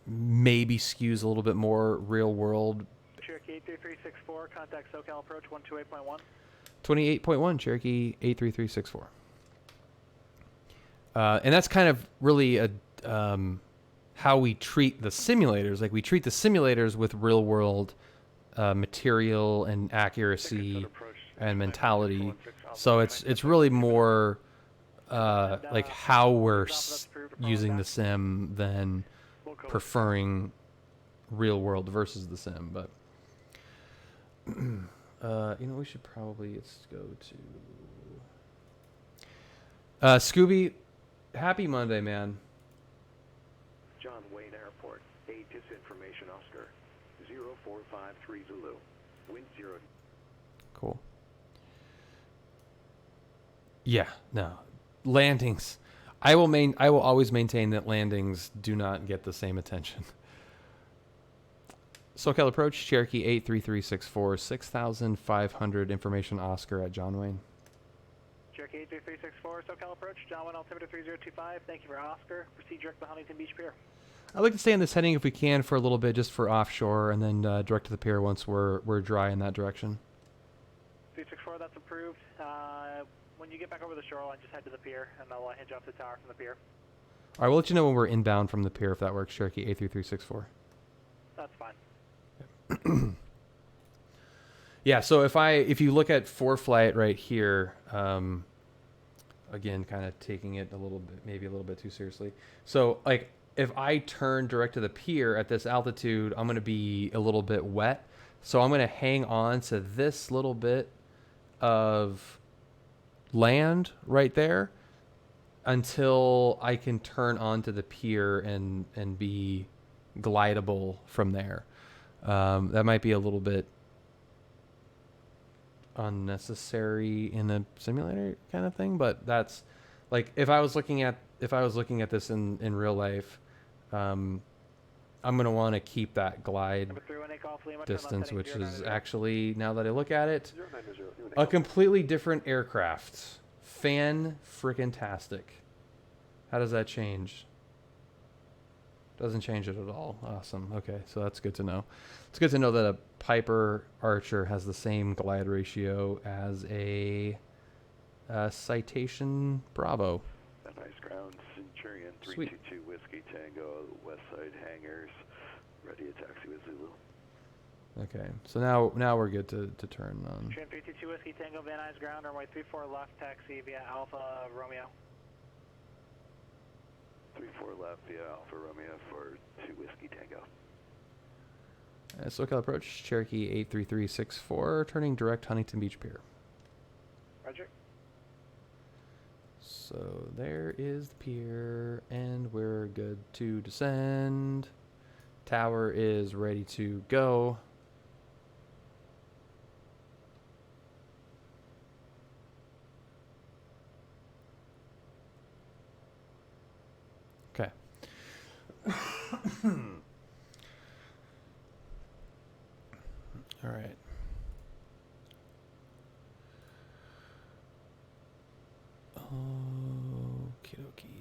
Maybe skews a little bit more real world. Cherokee 83364, contact SoCal approach 128.1. 28.1, Cherokee 83364. And that's kind of really how we treat the simulators. Like, we treat the simulators with real world material and accuracy and mentality. So it's really more like how we're using the sim than preferring real world versus the sim. But we should probably, let's go to Scooby. Happy Monday, man. John Wayne Airport, a disinformation Oscar, 0453 Zulu, wind 0. Cool. Yeah, no. Landings. I will always maintain that landings do not get the same attention. SoCal approach, Cherokee 83364, 6500 information Oscar at John Wayne. Cherokee 83364, SoCal approach, John Wayne altimeter 3025. Thank you for Oscar. Proceed direct to Huntington Beach Pier. I'd like to stay in this heading if we can for a little bit, just for offshore, and then direct to the pier once we're dry in that direction. 364, that's approved. When you get back over the shoreline, just head to the pier, and I'll hinge off the tower from the pier. All right, we'll let you know when we're inbound from the pier, if that works, Cherokee 83364. That's fine. Yeah, so if you look at ForeFlight right here, again, kind of taking it maybe a little bit too seriously. So, like, if I turn direct to the pier at this altitude, I'm going to be a little bit wet. So I'm going to hang on to this little bit of land right there until I can turn onto the pier and be glidable from there. That might be a little bit unnecessary in a simulator kind of thing, but that's like, if I was looking at this in real life, I I'm gonna want to keep that glide Number 31 Golf Lima, distance, which is 090. actually, now that I look at it, 090, a completely different aircraft. Fan-frickin-tastic. How does that change? Doesn't change it at all. Awesome. Okay, so that's good to know. It's good to know that a Piper Archer has the same glide ratio as a Citation Bravo. Nice ground, Centurion Sweet. 322 Whiskey Tango, West Side Hangars, ready to taxi with Zulu. Okay, so now we're good to turn on. Centurion 322 Whiskey Tango, Van Nuys ground, runway 34 left, taxi via Alpha Romeo. 34 left via Alpha Romeo for 2 Whiskey Tango. SoCal approach, Cherokee 83364, turning direct Huntington Beach Pier. Roger. So there is the pier, and we're good to descend. Tower is ready to go. Okay. All right. Okie dokie.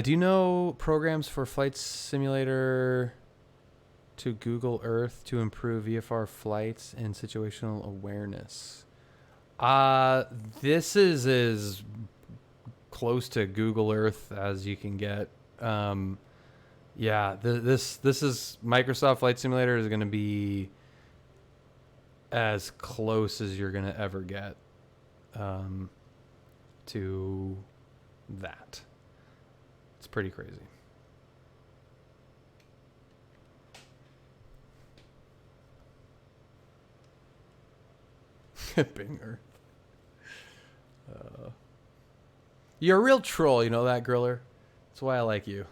Do you know programs for Flight Simulator to Google Earth to improve VFR flights and situational awareness? This is as close to Google Earth as you can get. Yeah, this is Microsoft Flight Simulator is going to be as close as you're going to ever get to that. It's pretty crazy. Bing Earth. You're a real troll, you know that, Griller? That's why I like you.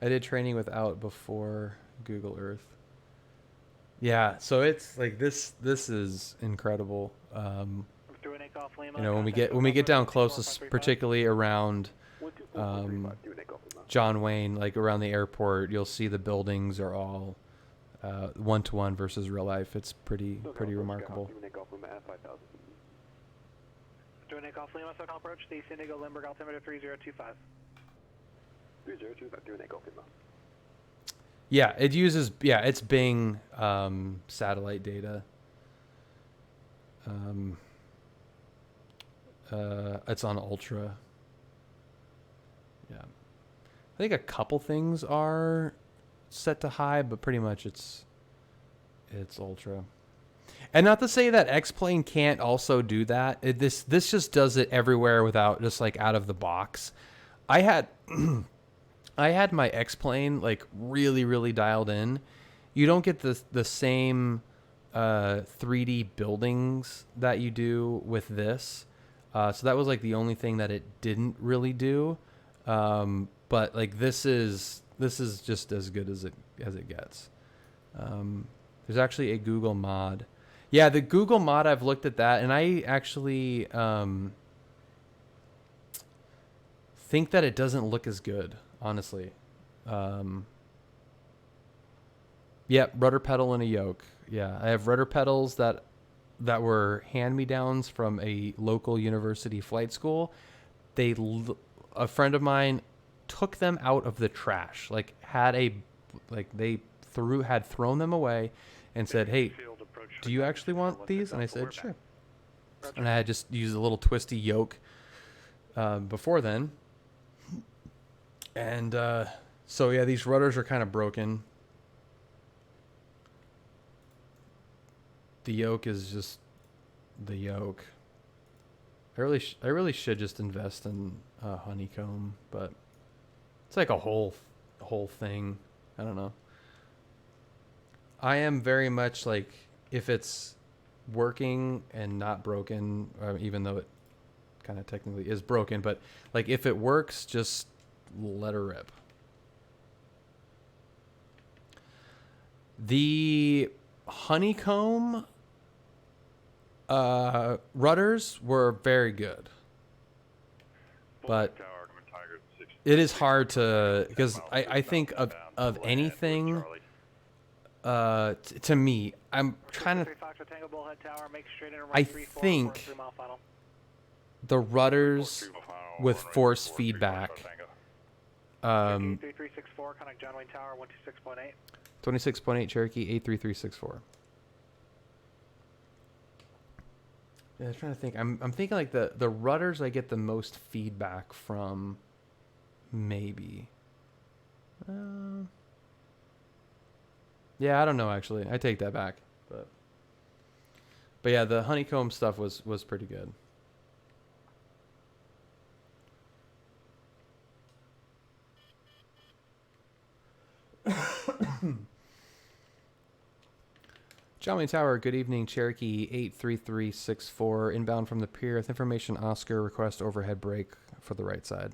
I did training without before Google Earth. Yeah, so it's like this is incredible. You know, when we get down close, particularly around John Wayne, like around the airport, you'll see the buildings are all one-to-one versus real life. It's pretty remarkable. Doing Golf Lima, SoCal approach, the San Diego Lindbergh altimeter 3025. 3025, doing Golf Lima. Yeah, it uses, it's Bing satellite data. It's on Ultra. Yeah. I think a couple things are set to high, but pretty much it's Ultra. And not to say that X-Plane can't also do that. This just does it everywhere without just like out of the box. I had my X-Plane like really dialed in. You don't get the same 3D buildings that you do with this. So that was like the only thing that it didn't really do. But like this is just as good as it gets. There's actually a Google mod. Yeah, the Google mod, I've looked at that, and I actually think that it doesn't look as good, honestly. Yeah, rudder pedal and a yoke. Yeah, I have rudder pedals that were hand-me-downs from a local university flight school. A friend of mine took them out of the trash, had thrown them away and said, "Hey, do you actually want these?" And I said, "Sure." And I had just used a little twisty yoke before then. And so yeah, these rudders are kind of broken. The yoke is just the yoke. I really should just invest in honeycomb, but it's like a whole thing. I don't know. I am very much like, if it's working and not broken, even though it kind of technically is broken, but like if it works, just let her rip. The honeycomb rudders were very good, but it is hard to, because I think of anything, to me, I'm trying to, I think the rudders with force feedback, 3364, contact John Wayne Tower, 126.8. 26.8 Cherokee 83364. Yeah, I'm trying to think. I'm thinking like the rudders I get the most feedback from, maybe. Yeah, I don't know actually. I take that back. But yeah, the honeycomb stuff was pretty good. John Wayne Tower, good evening. Cherokee 83364, inbound from the pier with information Oscar, request overhead brake for the right side.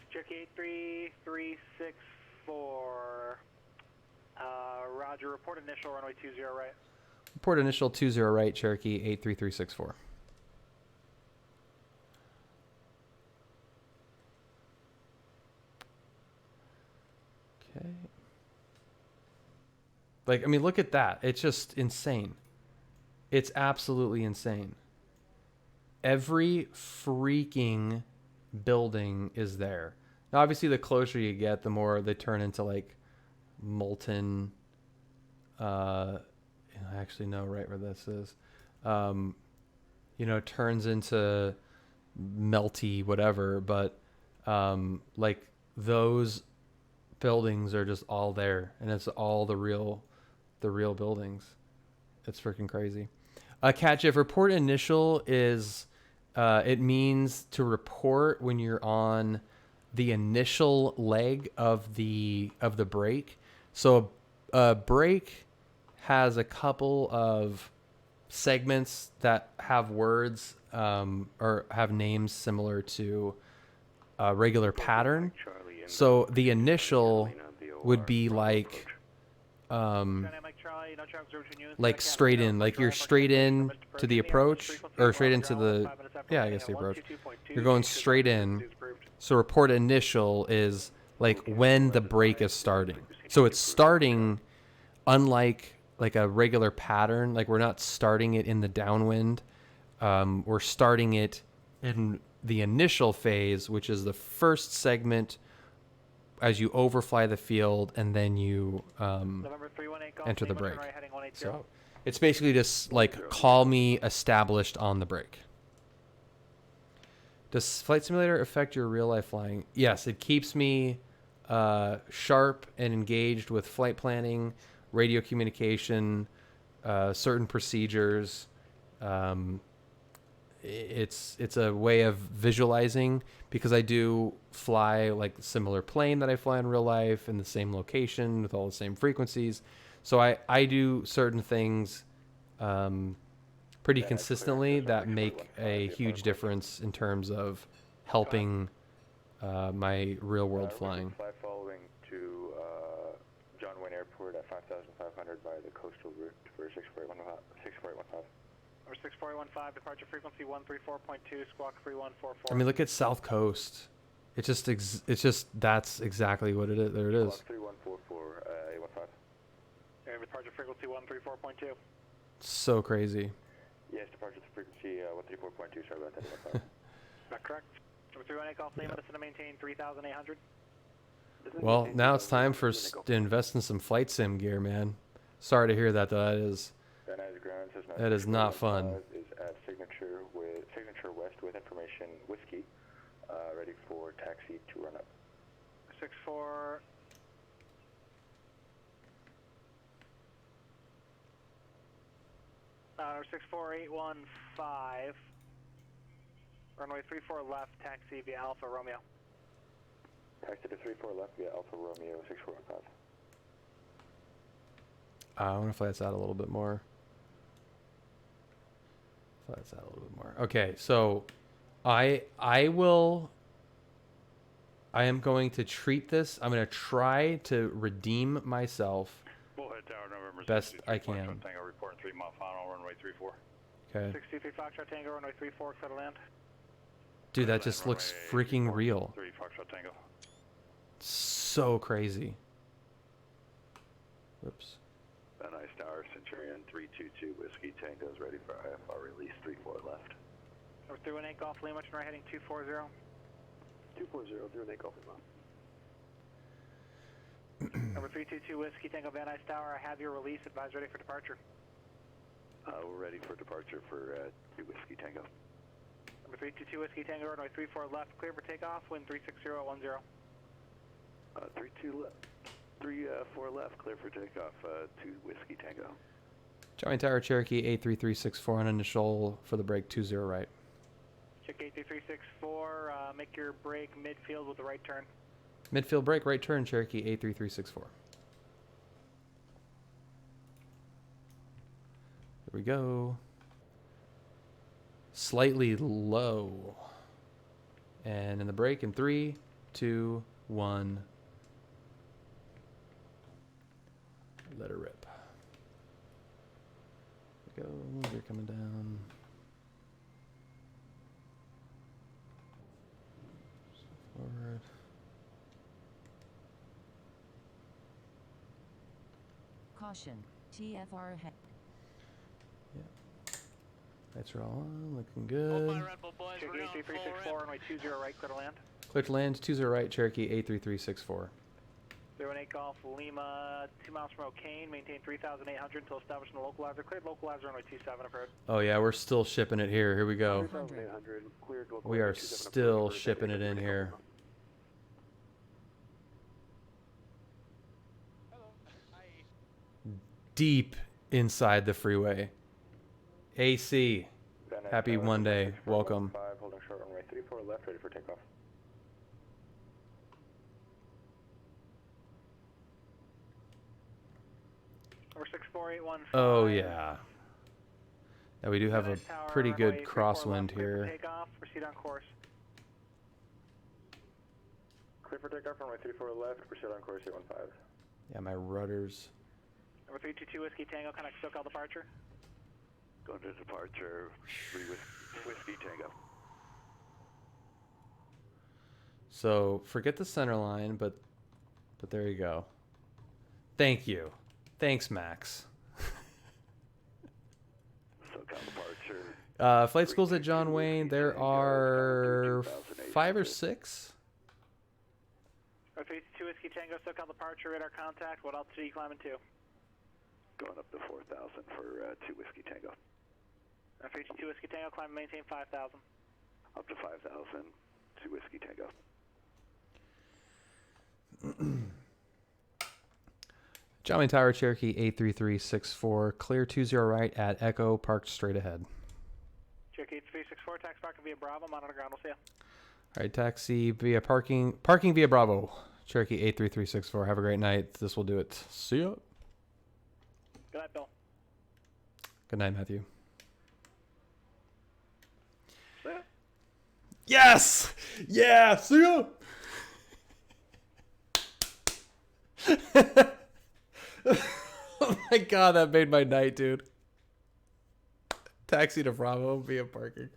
Cherokee 83364. Roger, report initial runway 20 right. Report initial 20 right, Cherokee 83364. Okay. Like, I mean, look at that. It's just insane. It's absolutely insane. Every freaking building is there. Now, obviously, the closer you get, the more they turn into, like, molten... I actually know right where this is. You know, turns into melty whatever, but, like, those... buildings are just all there, and it's all the real buildings. It's freaking crazy. Catch, if report initial is it means to report when you're on the initial leg of the brake. So a brake has a couple of segments that have words or have names similar to a regular pattern. So the initial would be like straight in, like you're straight in to the approach, or straight into the, yeah, I guess the approach. You're going straight in. So report initial is like when the brake is starting. So it's starting, unlike like a regular pattern. Like we're not starting it in the downwind. We're starting it in the initial phase, which is the first segment as you overfly the field, and then you enter the brake. So it's basically just like call me established on the brake. Does Flight Simulator affect your real life flying? Yes, it keeps me sharp and engaged with flight planning, radio communication, certain procedures. It's a way of visualizing, because I do fly like similar plane that I fly in real life in the same location with all the same frequencies. So I do certain things pretty consistently that make a huge difference in terms of helping my real world flying. Fly following to John Wayne Airport at 5,500 via the coastal route for 64815. Or 64815, departure frequency 134.2, squawk 3144. I mean, look at South Coast. It's just that's exactly what it is. There it is. Squawk 3144, 815. And departure frequency 134.2. So crazy. Yes, departure frequency 134.2, sorry about that. Is that correct? Number 318, call Lima, to maintain 3,800. Well, now it's time for to invest in some flight sim gear, man. Sorry to hear that, though. That is not fun. Is at signature west with information whiskey, ready for taxi to run up. 64. Number 64815. Runway 34 left, taxi via Alpha Romeo. Taxi to 34 left via Alpha Romeo 6415. I want to fly this out a little bit more. Fly this out a little bit more. Okay, so I am going to treat this. I'm going to try to redeem myself Bullhead Tower, November best I can. Tango reporting 3 mile final, runway 34. Okay. 63 Foxtrot Tango, runway 34, clear to land. Dude, that just looks freaking real. 3 Foxtrot Tango. So crazy. Whoops. Van Nuys Tower, Centurion 322 Whiskey Tango is ready for IFR release 34 left. Number 318 Golf Lima, turn right heading 240. 240, 318 Golf Lima. Number 322 Whiskey Tango, Van Nuys Tower, I have your release, advise ready for departure. We're ready for departure for 2 Whiskey Tango. Number 322 Whiskey Tango, runway 34 left, clear for takeoff, wind 36010. 34 left, clear for takeoff, 2 Whiskey Tango. Giant Tower Cherokee 83364 on initial for the break 20 right. Check 83364, make your break midfield with the right turn. Midfield break, right turn, Cherokee 83364. Here we go. Slightly low. And in the break in 3, 2, 1. Let her rip. Here we go. They're coming down. Forward. Caution. TFR ahead. Lights are all on, looking good. Check 83364, runway 20 right, clear to land. Clear to land, 20 right, Cherokee 83364. 018 Golf Lima, 2 miles from O'Kane, maintain 3,800 until established in the localizer. Cleared localizer, runway 27 approach. Oh yeah, we're still shipping it here. Here we go. 3,800, cleared localizer. We are still shipping it in here. Deep inside the freeway. AC. Happy one day. Welcome. 5, holding short runway 34 left, ready for takeoff. Number 64815. Oh yeah. Now we do have a pretty good crosswind here. Takeoff, proceed on course. Clear for takeoff, runway 34 left, proceed on course 815. Yeah, my rudders. Number 322 Whiskey Tango, connect SoCal departure. Going to departure, 3 Whiskey Tango. So forget the center line, but there you go. Thank you. Thanks, Max. SoCal departure. Flight schools at John Wayne. There are 5 or 6. Number 322 Whiskey Tango, SoCal departure, radar contact. What altitude are you climbing to? Going up to 4,000 for 2 Whiskey Tango. 322 Whiskey Tango, climb and maintain 5,000. Up to 5,000, 2 Whiskey Tango. Jolly Tower Cherokee 83364. Clear 20 right at Echo, parked straight ahead. Cherokee 8364, tax parking via Bravo, monitor ground, we'll see ya. Alright, taxi via parking via Bravo. Cherokee 83364. Have a great night. This will do it. See ya. Good night, Bill. Good night, Matthew. See ya. Yes! Yeah! See ya! Oh my god, that made my night, dude. Taxi to Bravo via parking.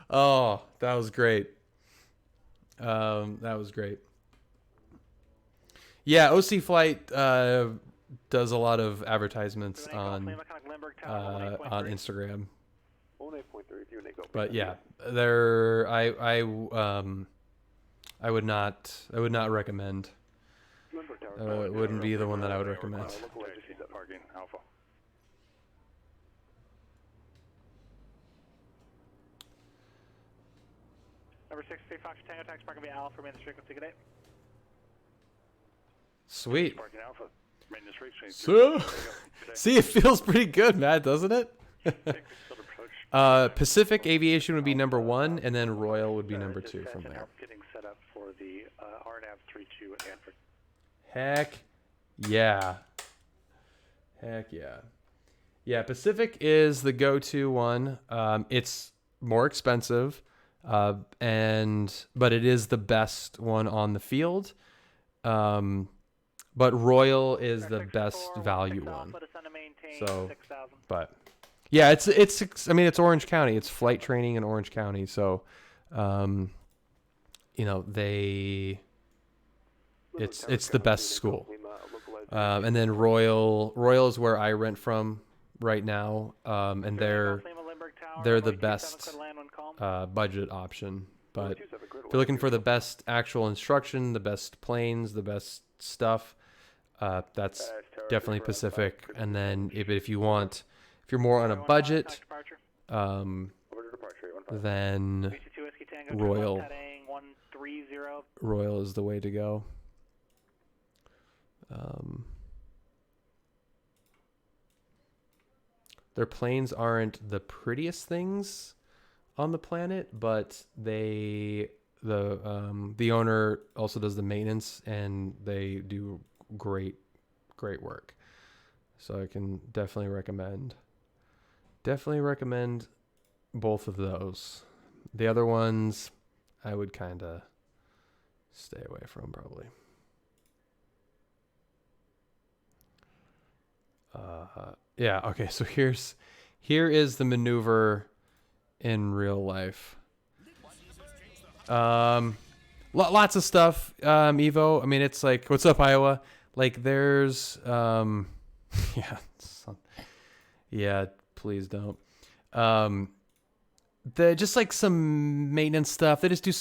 Oh, that was great. That was great. Yeah, OC Flight does a lot of advertisements on Instagram. But yeah, I would not recommend. It wouldn't be the one that I would recommend. Parking Alpha. Number 63 Fox Tango, tax parking via Alpha, maintenance frequency, good day. Sweet. Parking Alpha. Maintenance frequency. So, see, it feels pretty good, Matt, doesn't it? Pacific Aviation would be number 1, and then Royal would be number 2 from there. Getting set up for the the RNAV 32 at Hanford. Heck yeah. Heck yeah. Yeah, Pacific is the go-to one. It's more expensive, but it is the best one on the field. But Royal is the best value one. So, but yeah, it's I mean, it's Orange County. It's flight training in Orange County. So, you know, it's the best school. And then Royal is where I rent from right now. And they're the best budget option. But if you're looking for the best actual instruction, the best planes, the best stuff, that's definitely Pacific. And then if you're more on a budget, then Royal is the way to go. Their planes aren't the prettiest things on the planet, but the owner also does the maintenance, and they do great work. So I can definitely recommend both of those. The other ones I would kind of stay away from, probably. Yeah, okay, so here is the maneuver in real life. Lots of stuff, Evo. I mean, it's like, what's up, Iowa? Like, there's yeah, please don't. They just like some maintenance stuff. They just do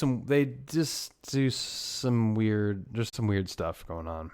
some weird stuff going on.